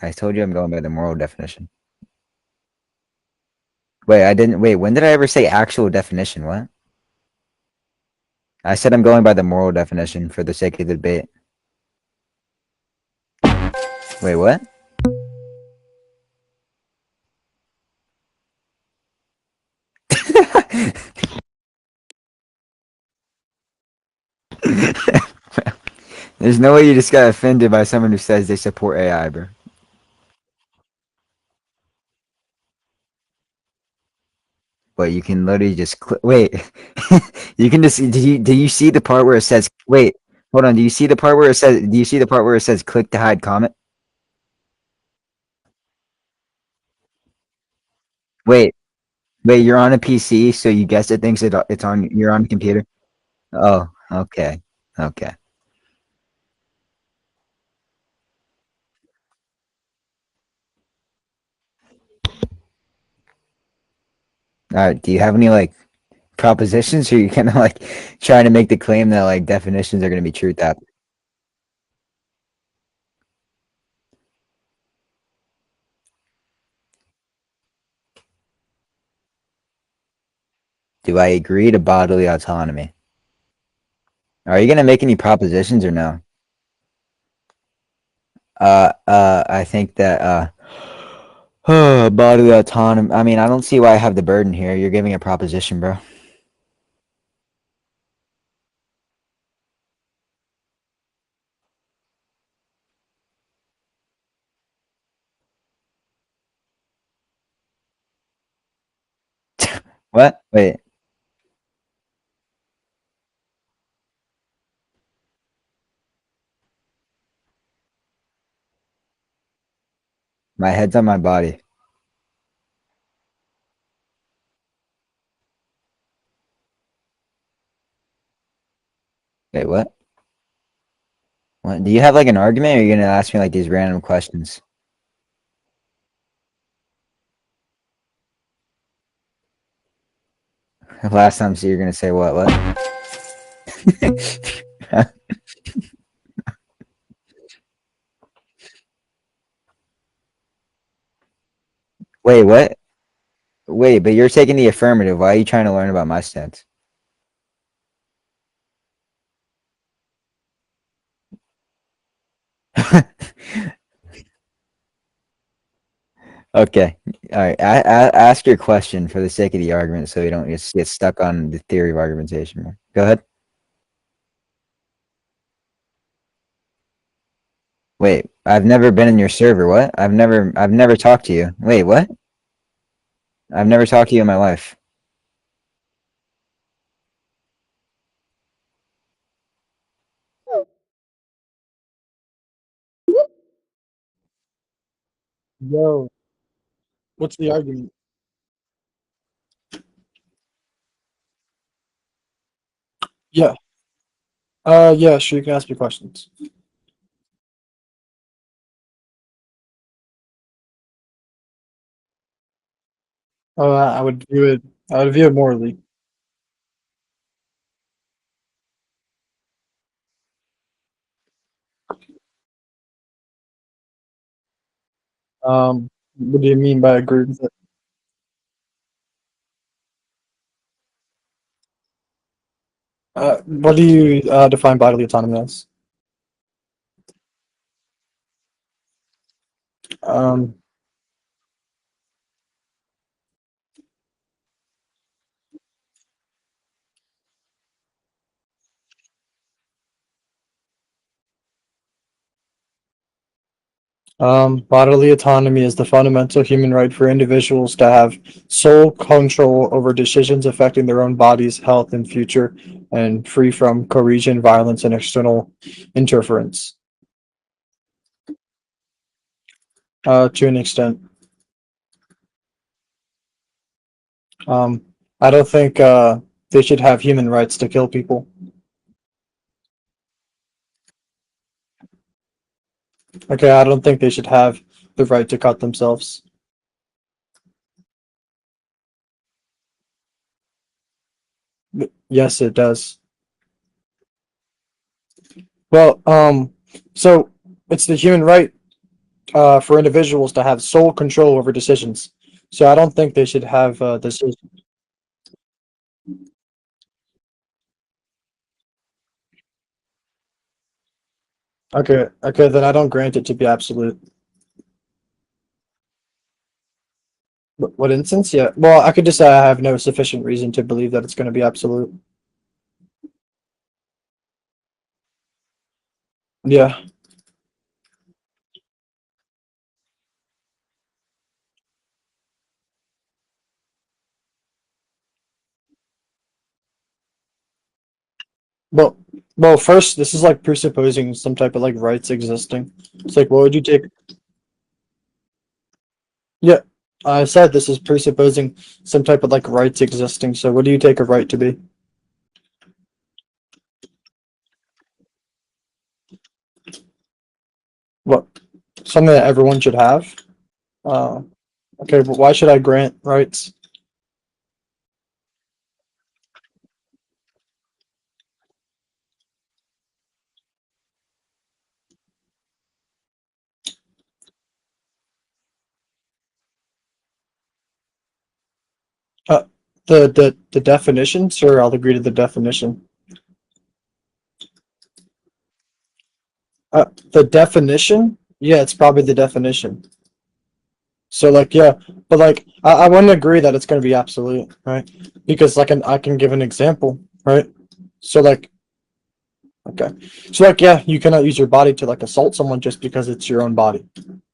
I told you I'm going by the moral definition. Wait, I didn't. Wait, when did I ever say actual definition? What? I said I'm going by the moral definition for the sake of the debate. Wait, what? There's no way you just got offended by someone who says they support AI, bro. But you can literally just wait. You can just do you see the part where it says wait? Hold on. Do you see the part where it says? Do you see the part where it says click to hide comment? Wait, wait. You're on a PC, so you guess it thinks it's on. You're on a computer. Oh, okay, okay. All right. Do you have any like propositions, or you kind of like trying to make the claim that like definitions are going to be truth out? Do I agree to bodily autonomy? Are you going to make any propositions or no? I think that bodily autonomy. I mean, I don't see why I have the burden here. You're giving a proposition, bro. What? Wait, my head's on my body. Wait, what? What? Do you have like an argument, or are you gonna ask me like these random questions? Last time, so you're gonna say what? What? Wait, what? Wait, but you're taking the affirmative. Why are you trying to learn about my stance? Okay. All right. Ask your question for the sake of the argument, so you don't just get stuck on the theory of argumentation. Go ahead. Wait, I've never been in your server. What? I've never talked to you. Wait, what? I've never talked to you in my life. Yo, what's the argument? Yeah. Yeah, sure, you can ask me questions. I would view it, I would view it morally. What do you mean by agree with it? What do you define bodily autonomy as? Um, Bodily autonomy is the fundamental human right for individuals to have sole control over decisions affecting their own body's health and future, and free from coercion, violence, and external interference. To an extent. Um, I don't think they should have human rights to kill people. Okay, I don't think they should have the right to cut themselves. Yes, it does. Well, so it's the human right for individuals to have sole control over decisions. So I don't think they should have decisions. Okay, okay, then I don't grant it to be absolute. What instance? Yeah. Well, I could just say I have no sufficient reason to believe that it's going to be absolute. Yeah. Well, well, first, this is like presupposing some type of like rights existing. It's like, what would you take? Yeah, I said this is presupposing some type of like rights existing. So, what do you take a right to be? What? Something that everyone should have? Uh, okay, but why should I grant rights? Uh, the definition, sir. I'll agree to the definition. The definition? Yeah, it's probably the definition. So like yeah, but like I wouldn't agree that it's going to be absolute, right? Because like I can give an example, right? So like okay, so like yeah, you cannot use your body to like assault someone just because it's your own body,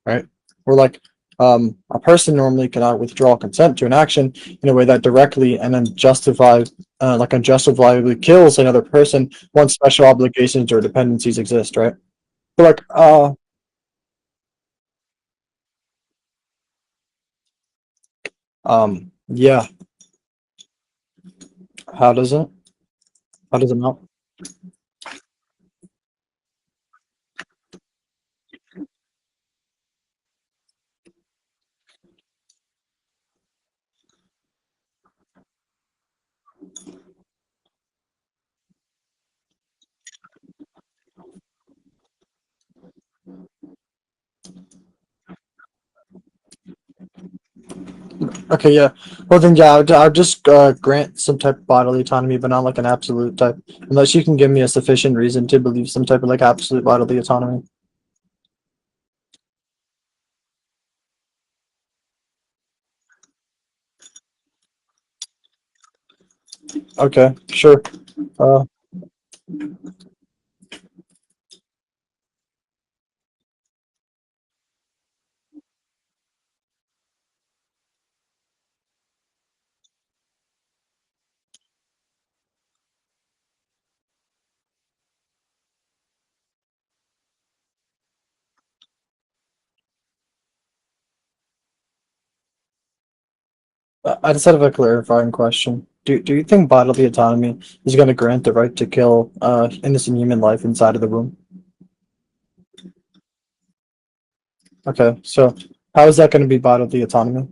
right? Or like a person normally cannot withdraw consent to an action in a way that directly and then like unjustifiably kills another person once special obligations or dependencies exist, right? But like yeah, how does it? How does it not? Okay, yeah. Well, then, yeah, I'll just grant some type of bodily autonomy, but not like an absolute type, unless you can give me a sufficient reason to believe some type of like absolute bodily autonomy. Okay, sure. Uh, I just have a clarifying question. Do you think bodily autonomy is going to grant the right to kill innocent human life inside of the room? Okay, so how is that going to be bodily autonomy?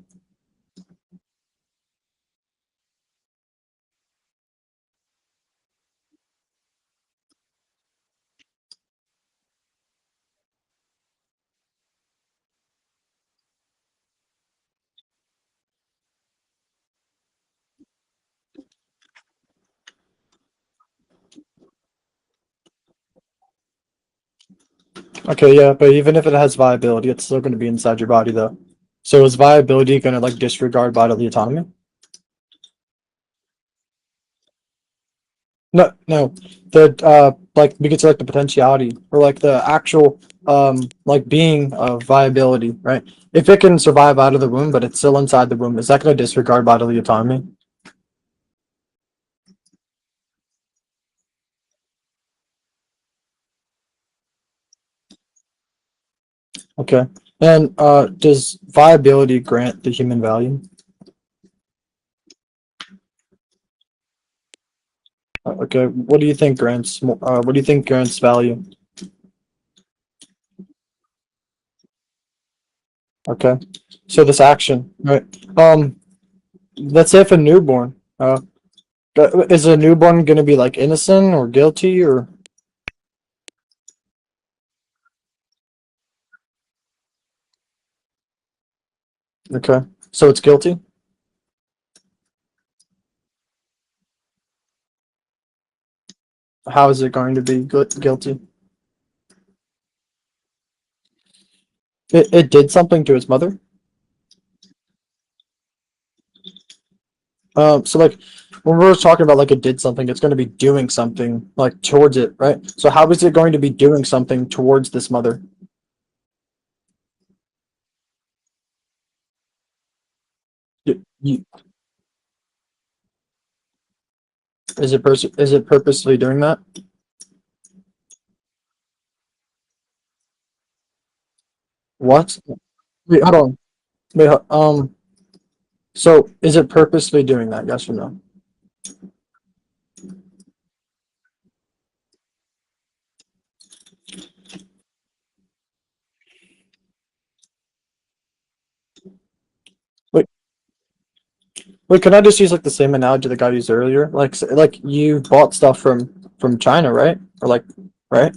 Okay, yeah, but even if it has viability, it's still going to be inside your body, though. So is viability going to like disregard bodily autonomy? No, no. The like we could say like the potentiality or like the actual like being of viability, right? If it can survive out of the womb, but it's still inside the womb, is that going to disregard bodily autonomy? Okay. And does viability grant the human value? Okay. What do you think grants? What do you think grants value? Okay. So this action, right? Let's say if a newborn, is a newborn going to be like innocent or guilty or okay? So it's guilty. How is it going to be guilty? It did something to its mother. So like when we're talking about like it did something, it's going to be doing something like towards it, right? So how is it going to be doing something towards this mother? You, is it purposely doing that? What? Wait, hold on. Wait, so is it purposely doing that? Yes or no? Wait, wait, can I just use like the same analogy that I used earlier? Like you bought stuff from China, right? Or like, right?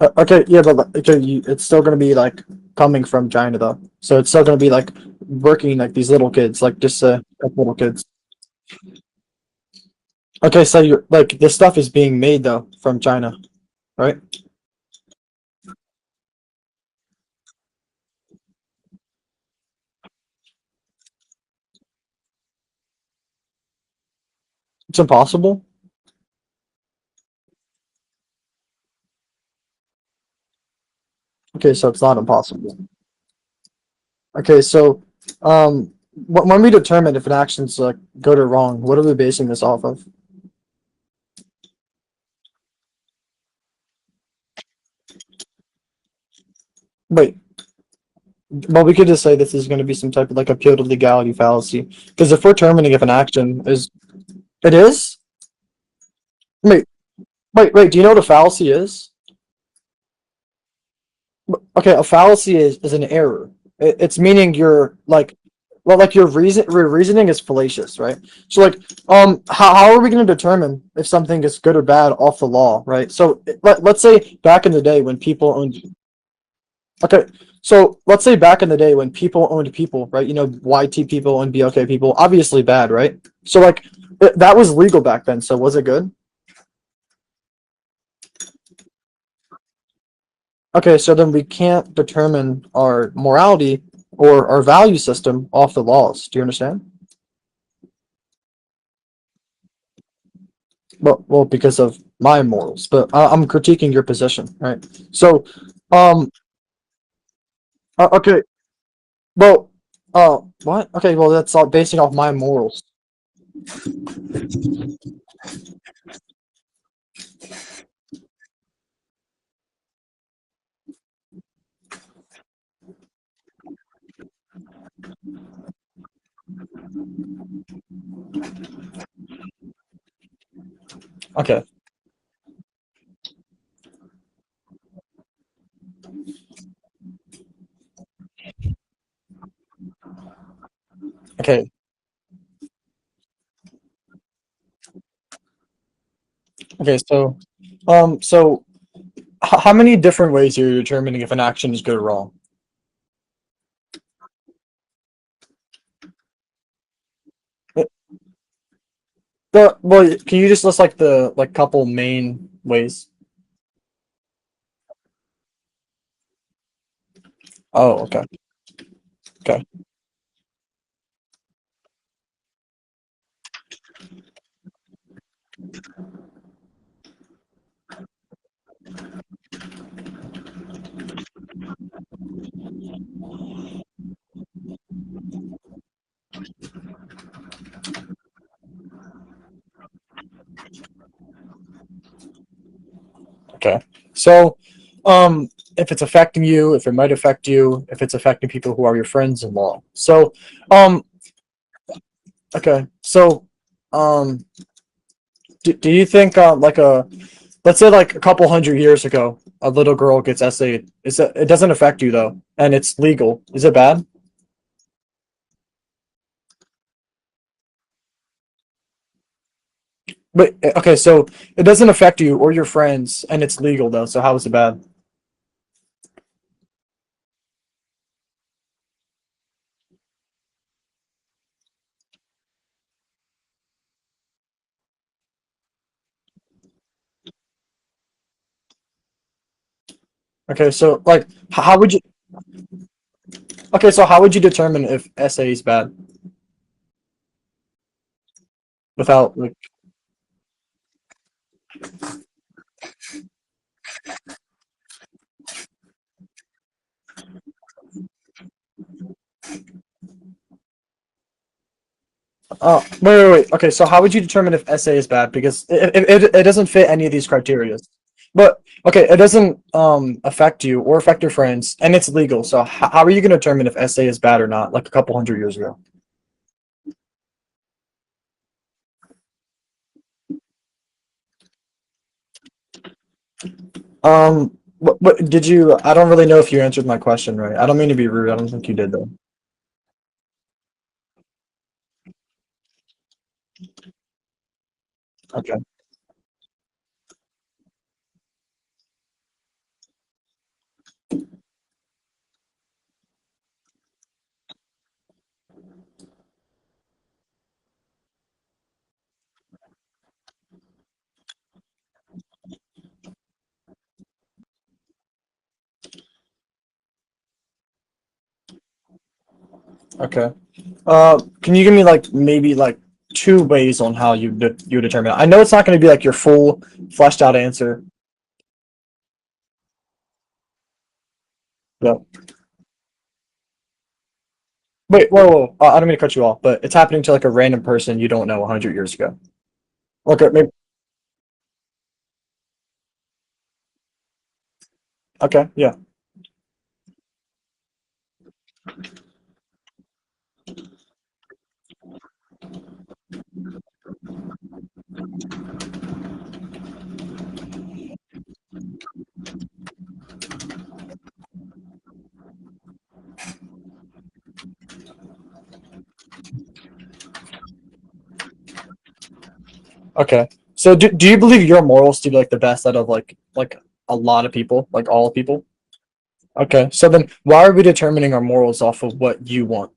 Okay, yeah, but okay, it's still gonna be like coming from China though, so it's still gonna be like working like these little kids, like just like little kids. Okay, so you're like this stuff is being made though from China, right? It's impossible. Okay, so it's not impossible. Okay, so when we determine if an action's like good or wrong, what are we basing this off of? Wait, well, we could just say this is going to be some type of like appeal to legality fallacy, because if we're determining if an action is, it is. Wait, wait. Do you know what a fallacy is? Okay, a fallacy is an error. It's meaning you're like well, like your reasoning is fallacious, right? So like, how are we going to determine if something is good or bad off the law, right? So let's say back in the day when people owned, okay, so let's say back in the day when people owned people, right? You know, YT people and BLK people, obviously bad, right? So like, that was legal back then. So was it good? Okay, so then we can't determine our morality or our value system off the laws. Do you understand? Well, because of my morals, but I'm critiquing your position, right? So, um, okay, well, what? Okay, well, that's all basing off my morals. Okay, okay, okay. So how many different ways are you determining if an action is good or wrong? Uh, well, can you just list like the like couple main ways? Oh, okay, okay, okay. So, if it's affecting you, if it might affect you, if it's affecting people who are your friends-in-law. So, um, okay. So, um, do you think like let's say like a couple hundred years ago, a little girl gets essayed. Is it doesn't affect you though, and it's legal. Is it bad? But okay, so it doesn't affect you or your friends, and it's legal though. So how is it bad? Okay, so like how would you? Okay, so how would you determine if essay is bad without like? Oh, wait. Okay, so how would you determine if essay is bad? Because it doesn't fit any of these criteria. But okay, it doesn't affect you or affect your friends, and it's legal. So how are you going to determine if essay is bad or not? Like a couple hundred years ago. What did you? I don't really know if you answered my question right. I don't mean to be rude. I don't think you did though. Okay. Okay. Can you give me like maybe like two ways on how you determine it? I know it's not going to be like your full fleshed out answer. But wait, whoa. I don't mean to cut you off, but it's happening to like a random person you don't know 100 years ago. Okay, maybe. Okay, yeah. Okay. So do you believe your morals to be like the best out of like a lot of people, like all people? Okay. So then why are we determining our morals off of what you want?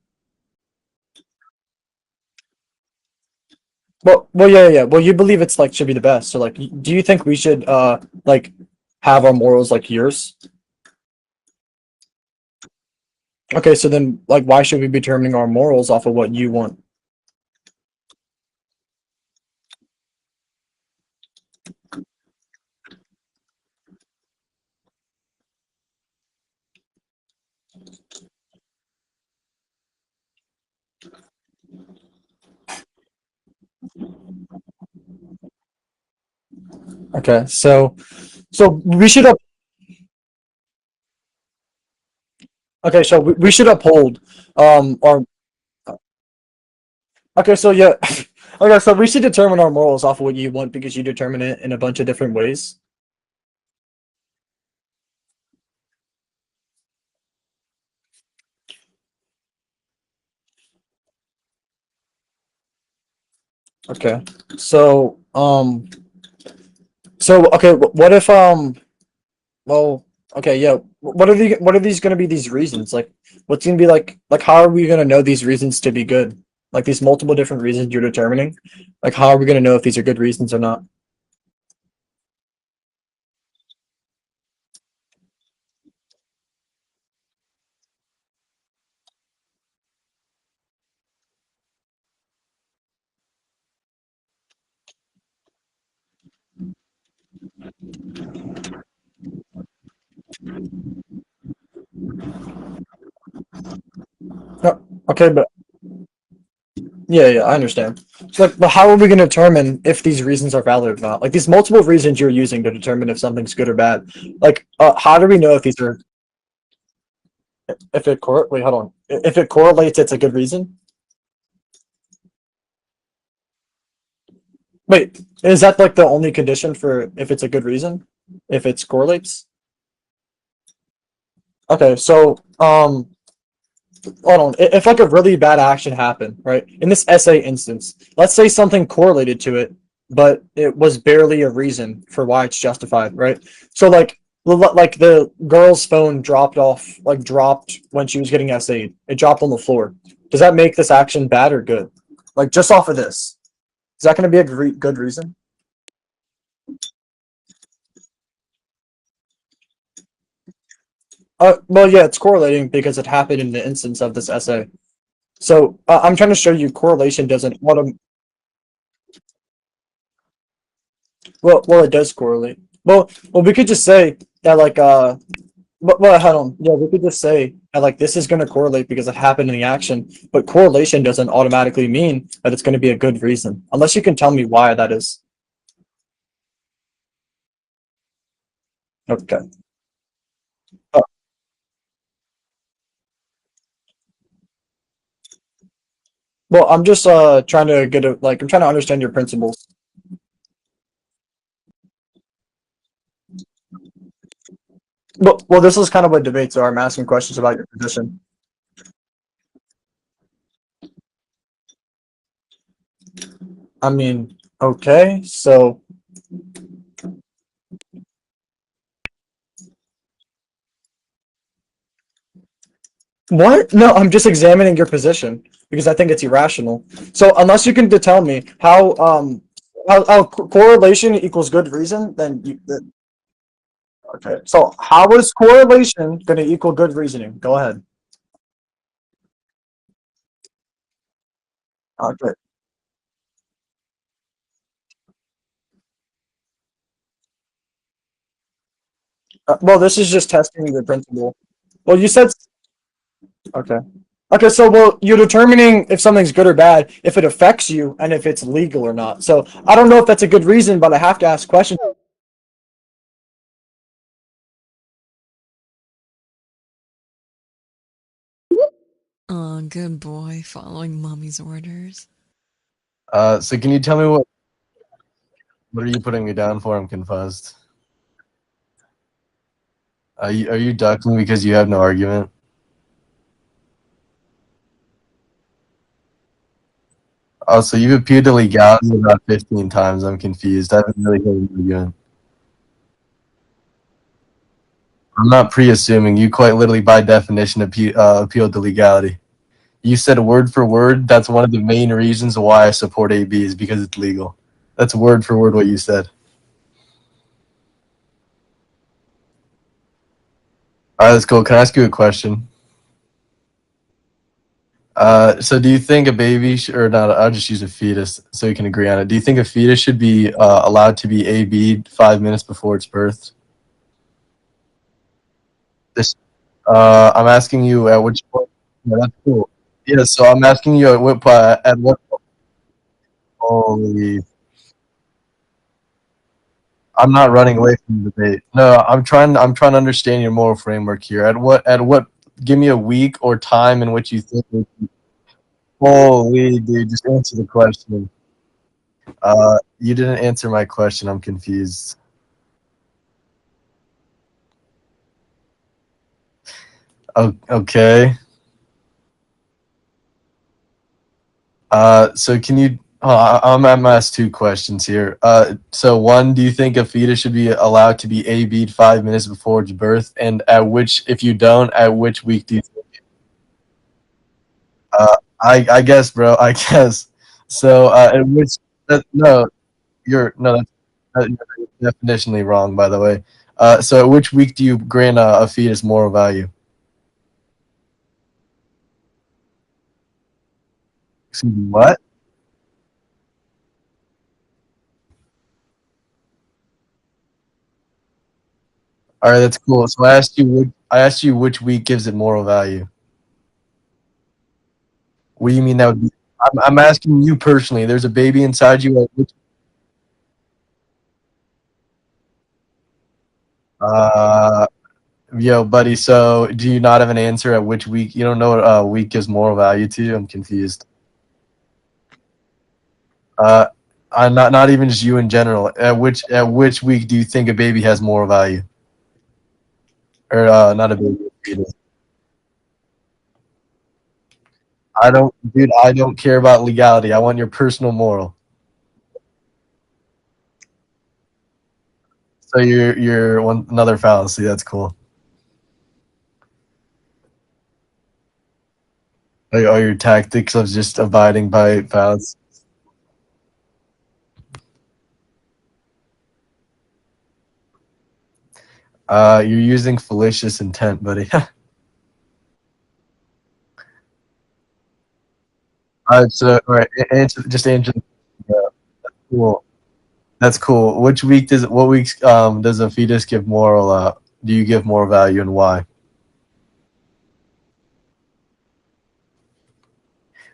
Yeah. Well, you believe it's like should be the best. So like, do you think we should like have our morals like yours? Okay, so then like why should we be determining our morals off of what you want? Okay, so we should up okay, so we should uphold our okay, so yeah. Okay, so we should determine our morals off of what you want because you determine it in a bunch of different ways. Okay. So okay, what if well okay, yeah. What are these gonna be these reasons? Like what's gonna be like how are we gonna know these reasons to be good? Like these multiple different reasons you're determining? Like how are we gonna know if these are good reasons or not? No, okay, but yeah, I understand. So, like, but how are we going to determine if these reasons are valid or not? Like these multiple reasons you're using to determine if something's good or bad. Like, how do we know if these are if it wait, hold on. If it correlates, it's a good reason. Wait, is that like the only condition for if it's a good reason? If it correlates? Okay, so hold on. If like a really bad action happened, right? In this essay instance, let's say something correlated to it, but it was barely a reason for why it's justified, right? So like the girl's phone dropped when she was getting essayed. It dropped on the floor. Does that make this action bad or good? Like just off of this, is that going to be a good reason? Well, yeah, it's correlating because it happened in the instance of this essay. So I'm trying to show you correlation doesn't well, it does correlate. Well, we could just say that hold on. Yeah, we could just say that like this is going to correlate because it happened in the action, but correlation doesn't automatically mean that it's going to be a good reason, unless you can tell me why that is. Okay. Uh, well, I'm just trying to get a like I'm trying to understand your principles. Well, this is kind of what debates are. I'm asking questions about your position. I mean, okay, so what? No, I'm just examining your position because I think it's irrational. So unless you can tell me how correlation equals good reason, then okay. So how is correlation going to equal good reasoning? Go ahead. Okay. Well, this is just testing the principle. Well, you said okay. Okay, so well, you're determining if something's good or bad, if it affects you, and if it's legal or not. So I don't know if that's a good reason, but I have to ask questions. Oh, good boy, following mommy's orders. So can you tell me what are you putting me down for? I'm confused. Are you ducking because you have no argument? Oh, so you've appealed to legality about 15 times. I'm confused. I haven't really heard you again. I'm not pre-assuming. You quite literally, by definition, appealed to legality. You said word for word. That's one of the main reasons why I support AB is because it's legal. That's word for word what you said. All right, that's cool. Can I ask you a question? So do you think a baby or not? I'll just use a fetus so you can agree on it. Do you think a fetus should be allowed to be AB'd 5 minutes before its birth? This, I'm asking you at which point. Yeah, that's cool. Yeah, so I'm asking you at what Holy, I'm not running away from the debate. No, I'm trying to understand your moral framework here. At what give me a week or time in which you think holy dude, just answer the question. You didn't answer my question. I'm confused. Okay. So can you? I'm gonna ask two questions here. So one, do you think a fetus should be allowed to be AB'd 5 minutes before its birth? And at which, if you don't, at which week do you think? I guess, bro. I guess. So at which? No, you're no. You're definitionally wrong, by the way. So at which week do you grant a fetus moral value? Excuse me, what? All right, that's cool. So I asked you which week gives it moral value. What do you mean that would be? I'm asking you personally. There's a baby inside you. Uh, yo, buddy. So, do you not have an answer at which week? You don't know what week gives moral value to you? I'm confused. Uh, I'm not even just you in general. At which week do you think a baby has moral value? Or not a baby. A fetus. I don't, dude. I don't care about legality. I want your personal moral. So you're one another fallacy. That's cool. Like all your tactics of just abiding by fallacy. You're using fallacious intent, buddy. So all right, answer. Yeah, cool. That's cool. Which week does what weeks does a fetus give moral? Do you give more value and why?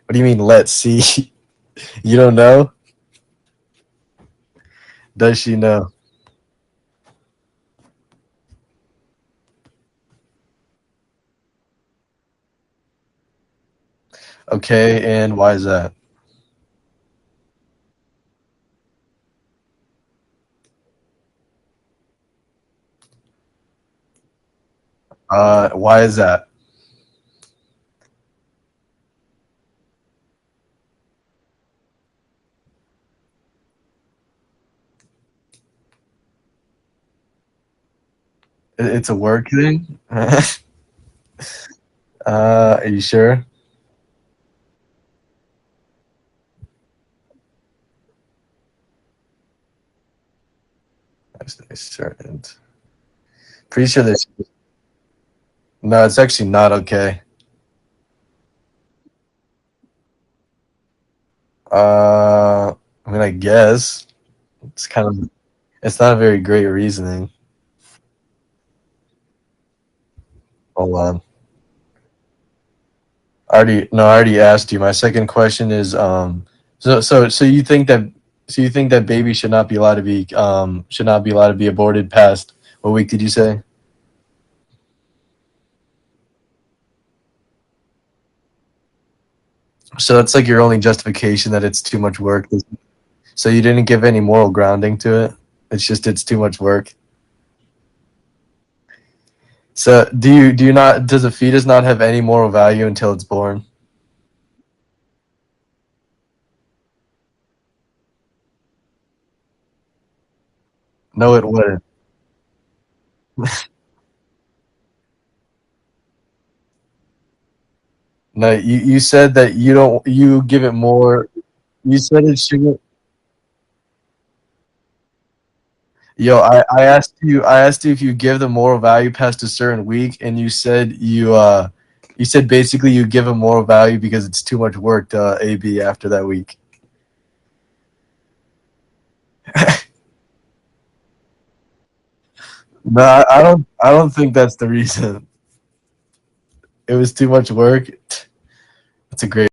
What do you mean? Let's see. You don't know? Does she know? Okay, and why is that? Why is that? It's a work thing. Are you sure? I certain. Pretty sure this. No, it's actually not okay. I mean, I guess it's kind of. It's not a very great reasoning. Hold on. I already asked you. My second question is so you think that babies should not be allowed to be aborted past what week did you say? So that's like your only justification that it's too much work. So you didn't give any moral grounding to it. It's just it's too much work. So do you not does a fetus not have any moral value until it's born? No, it wouldn't. No, you said that you don't. You give it more. You said it should. Yo, I asked you. I asked you if you give the moral value past a certain week, and you said you said basically you give a moral value because it's too much work to AB after that week. No, I don't think that's the reason. It was too much work. That's a great.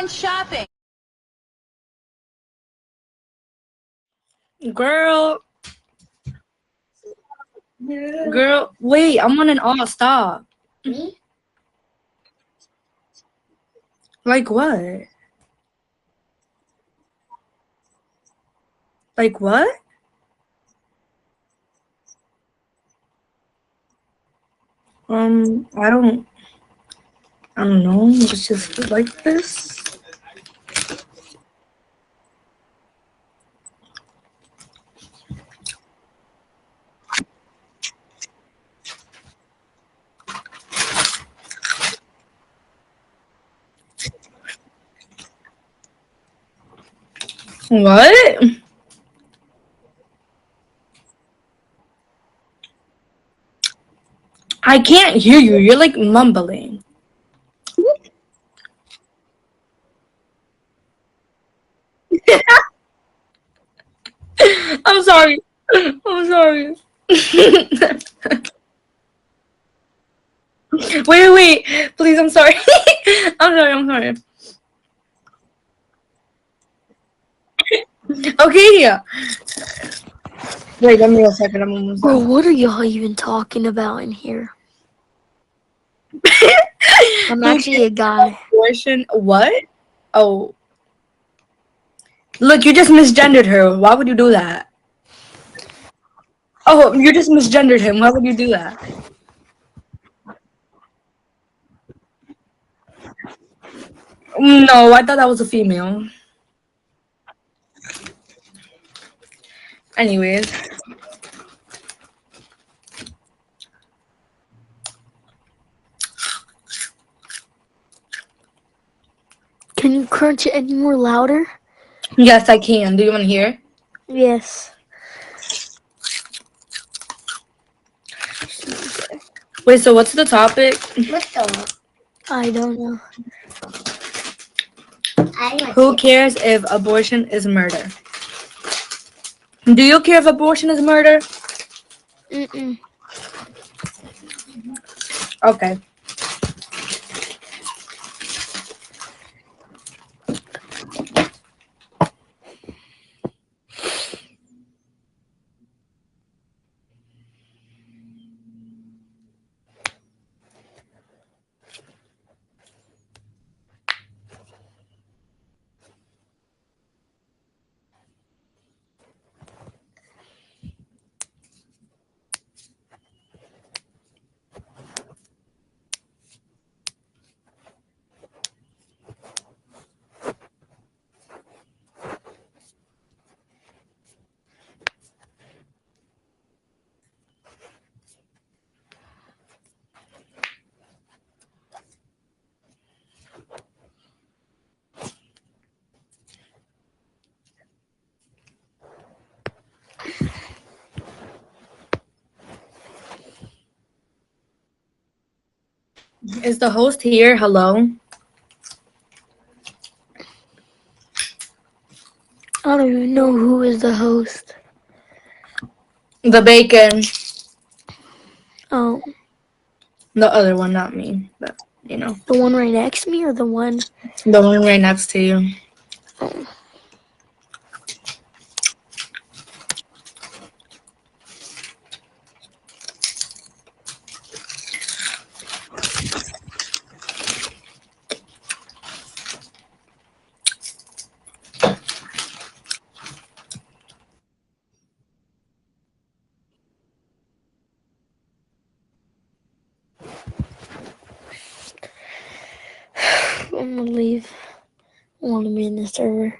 shopping. Girl, girl, wait, I'm on an all stop. Me? Like what? Like what? I don't know. It's just like this. What? I can't hear you. You're like mumbling. I'm sorry. I'm sorry. Wait. Please, I'm sorry. I'm sorry. Okay, yeah. Wait, give me a second. I'm almost Bro, done. what are y'all even talking about in here? I'm actually a guy. Abortion? What? Oh. Look, you just misgendered her. Why would you do that? Oh, you just misgendered him. Why would you do that? No, I thought that was a female. Anyways. Can you crunch it any more louder? Yes, I can. Do you want to hear? Yes. Wait, so what's the topic? What the? I don't know. Who cares if abortion is murder? Do you care if abortion is murder? Mm-mm. Okay. Is the host here? Hello? I don't even know who is the host. The bacon. Oh, The other one, not me. But, you know. the one right next to me or the one? The one right next to you. Oh. I'm gonna leave. I want to be in the server.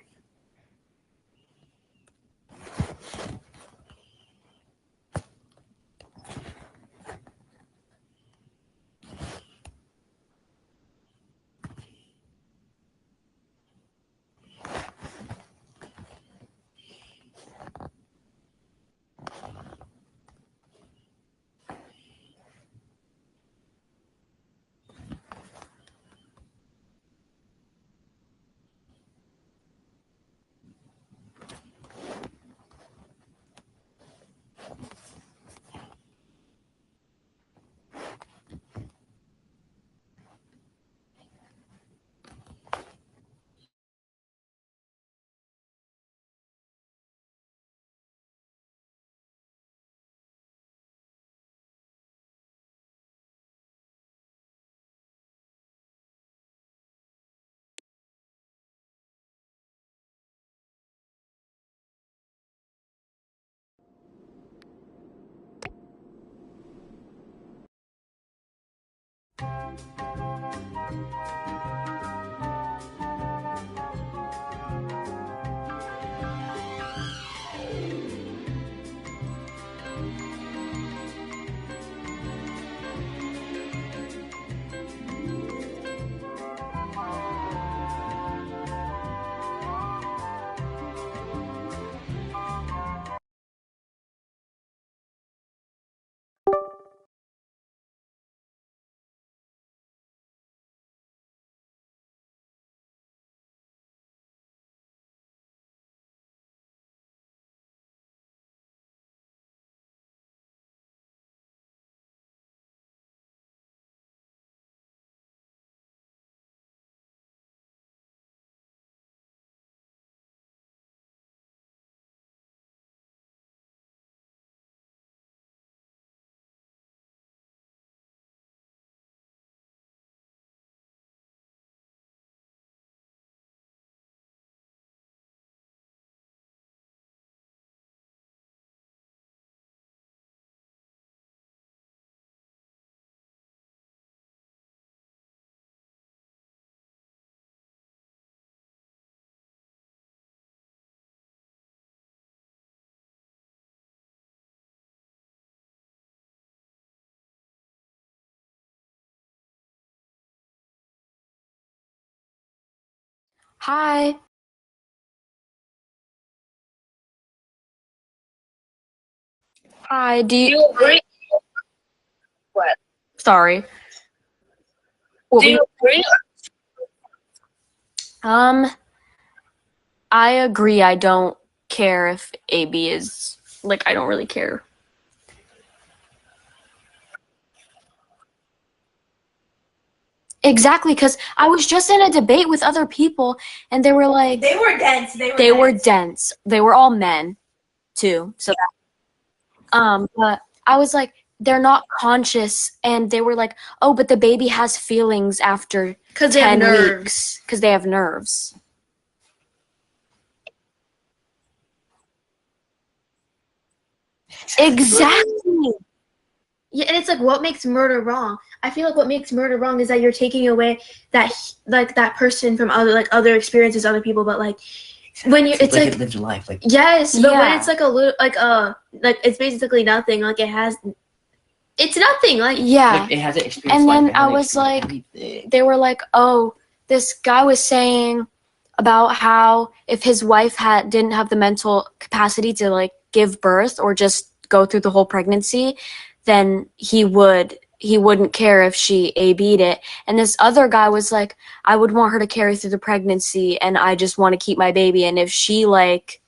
Hi. Hi, do you agree? What? sorry. What Do were you agree? Um, I agree. I don't care if AB is like I don't really care. Exactly, because I was just in a debate with other people and they were like They were dense. they were dense. They were all men too. So but I was like they're not conscious and they were like, "Oh, but the baby has feelings after 'Cause they have 10 nerves. weeks because they have nerves." Exactly. Yeah, and it's like what makes murder wrong? I feel like what makes murder wrong is that you're taking away that person from other experiences, other people. But like when you, it's like it lived a life. Like yes, but when Yeah. it's like a little like it's basically nothing. Like it's nothing. Like Yeah. it hasn't experienced And life, then it I hasn't was experienced like, anything. they were like, "Oh, this guy was saying about how if his wife didn't have the mental capacity to like give birth or just go through the whole pregnancy, then he wouldn't care if she AB'd it." And this other guy was like, "I would want her to carry through the pregnancy and I just want to keep my baby, and if she like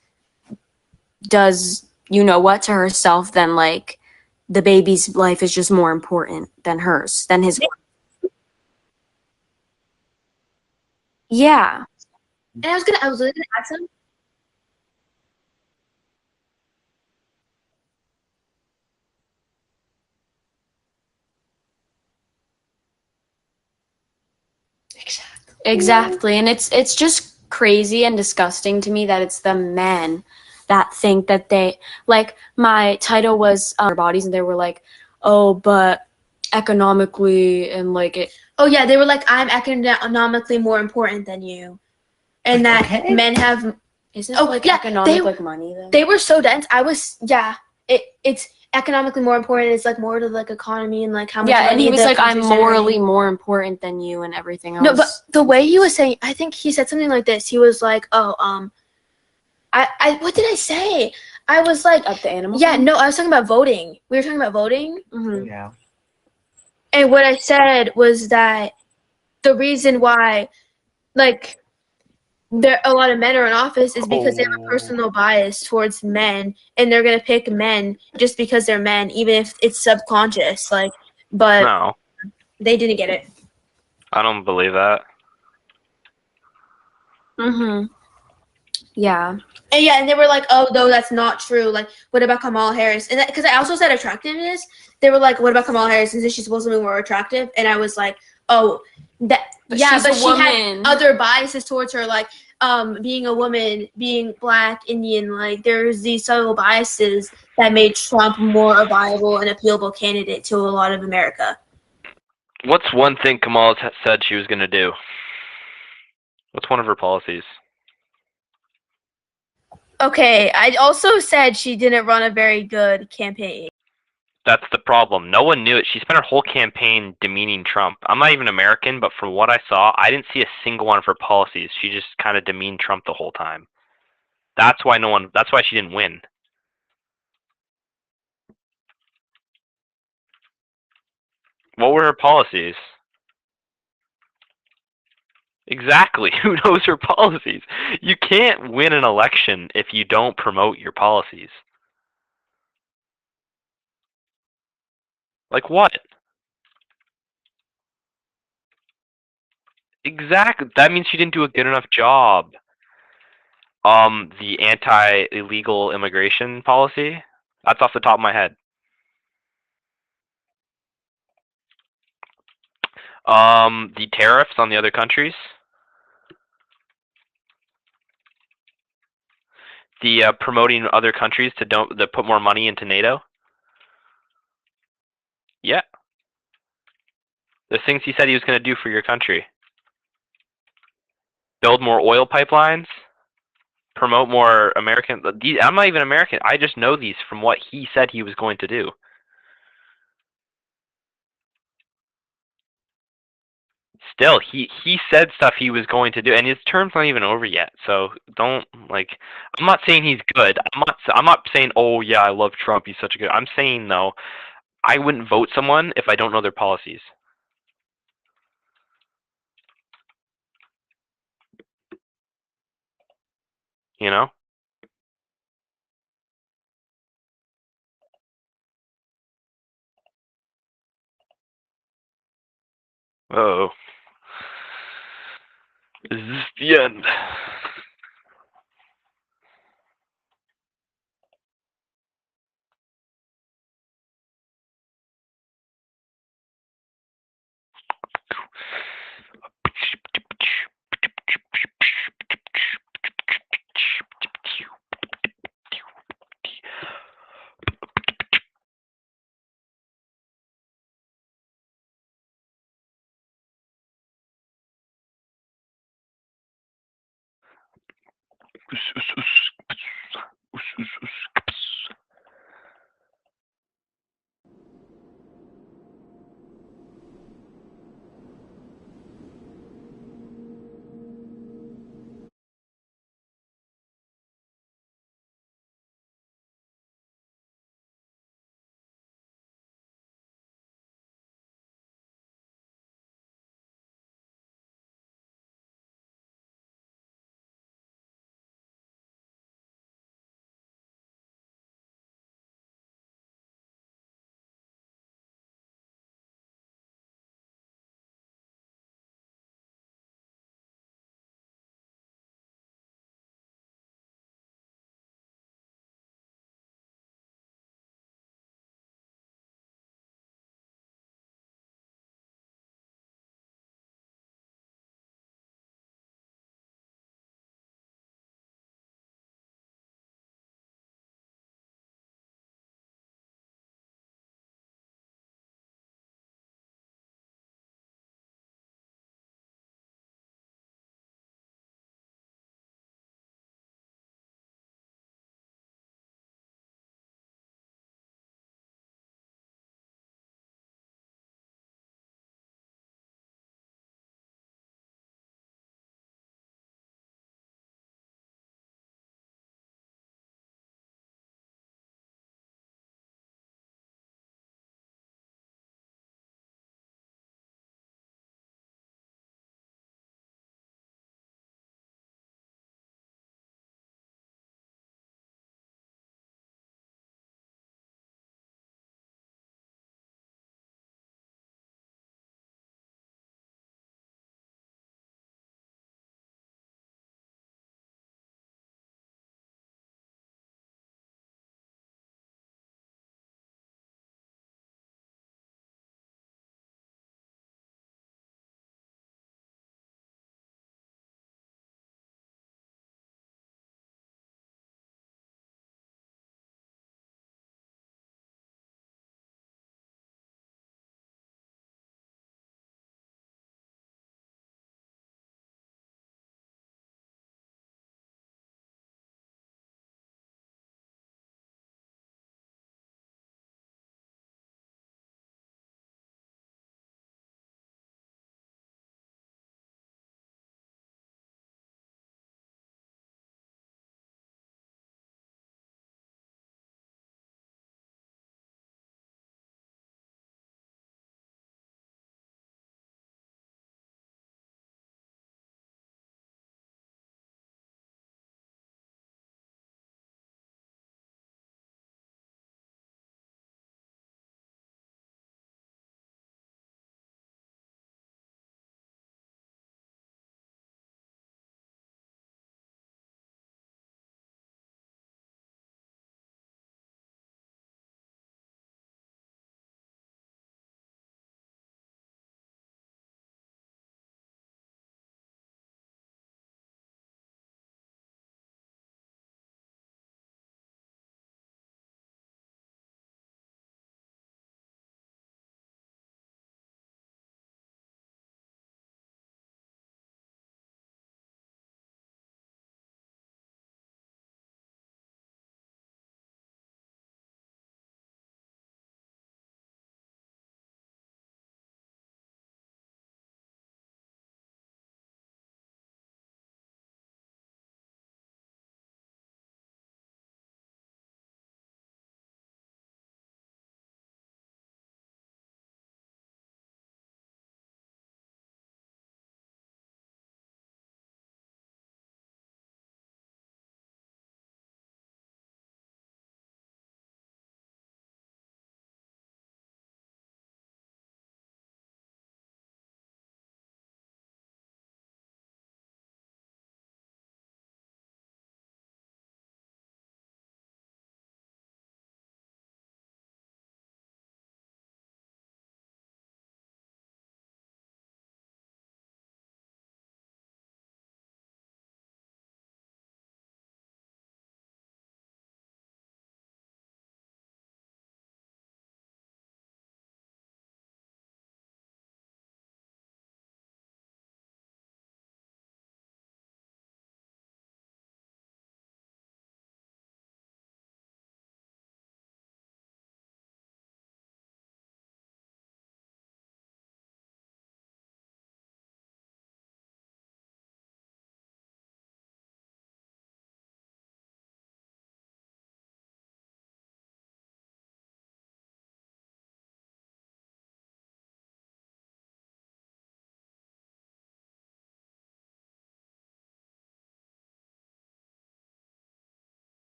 does you know what to herself, then like the baby's life is just more important than hers, than his." Yeah. and I was literally gonna ask him. Exactly. And it's just crazy and disgusting to me that it's the men that think that they like my title was their bodies and they were like, "Oh, but economically and like it." Oh yeah, they were like, I'm economically more important than you, and that Okay. men have. Isn't Oh, like yeah, economic they- like money though? They were so dense. It's economically more important. It's like more to like economy and like how much. Yeah, and money he was the like, "I'm country's generating." morally more important than you and everything else." No, but the way he was saying, I think he said something like this. He was like, "Oh, I what did I say? I was like, Up the animal. yeah, no, I was talking about voting. We were talking about voting, Mm-hmm. Yeah. and what I said was that the reason why, like, a lot of men are in office is because they have a personal bias towards men, and they're gonna pick men just because they're men, even if it's subconscious. Like, but No, they didn't get it. I don't believe that. Mm-hmm. Yeah. And yeah, and they were like, "Oh, no, that's not true. Like, what about Kamala Harris?" And because I also said attractiveness, they were like, "What about Kamala Harris? Isn't she supposed to be more attractive?" And I was like, "Oh, that But yeah, she's but a she had woman." other biases towards her, like being a woman, being Black, Indian. Like, there's these subtle biases that made Trump more a viable and appealable candidate to a lot of America." What's one thing Kamala said she was going to do? What's one of her policies? Okay, I also said she didn't run a very good campaign. That's the problem. No one knew it. She spent her whole campaign demeaning Trump. I'm not even American, but from what I saw, I didn't see a single one of her policies. She just kind of demeaned Trump the whole time. That's why she didn't win. What were her policies? Exactly. Who knows her policies? You can't win an election if you don't promote your policies. Like what? Exactly. That means she didn't do a good enough job. The anti-illegal immigration policy? That's off the top of my head. The tariffs on the other countries. The promoting other countries to put more money into NATO. Yeah. The things he said he was going to do for your country. Build more oil pipelines. Promote more American. I'm not even American. I just know these from what he said he was going to do. Still, he said stuff he was going to do, and his term's not even over yet. So don't I'm not saying he's good. I'm not saying, oh yeah, I love Trump. He's such a good. I'm saying though, I wouldn't vote someone if I don't know their policies. You know. Oh. Is this the end?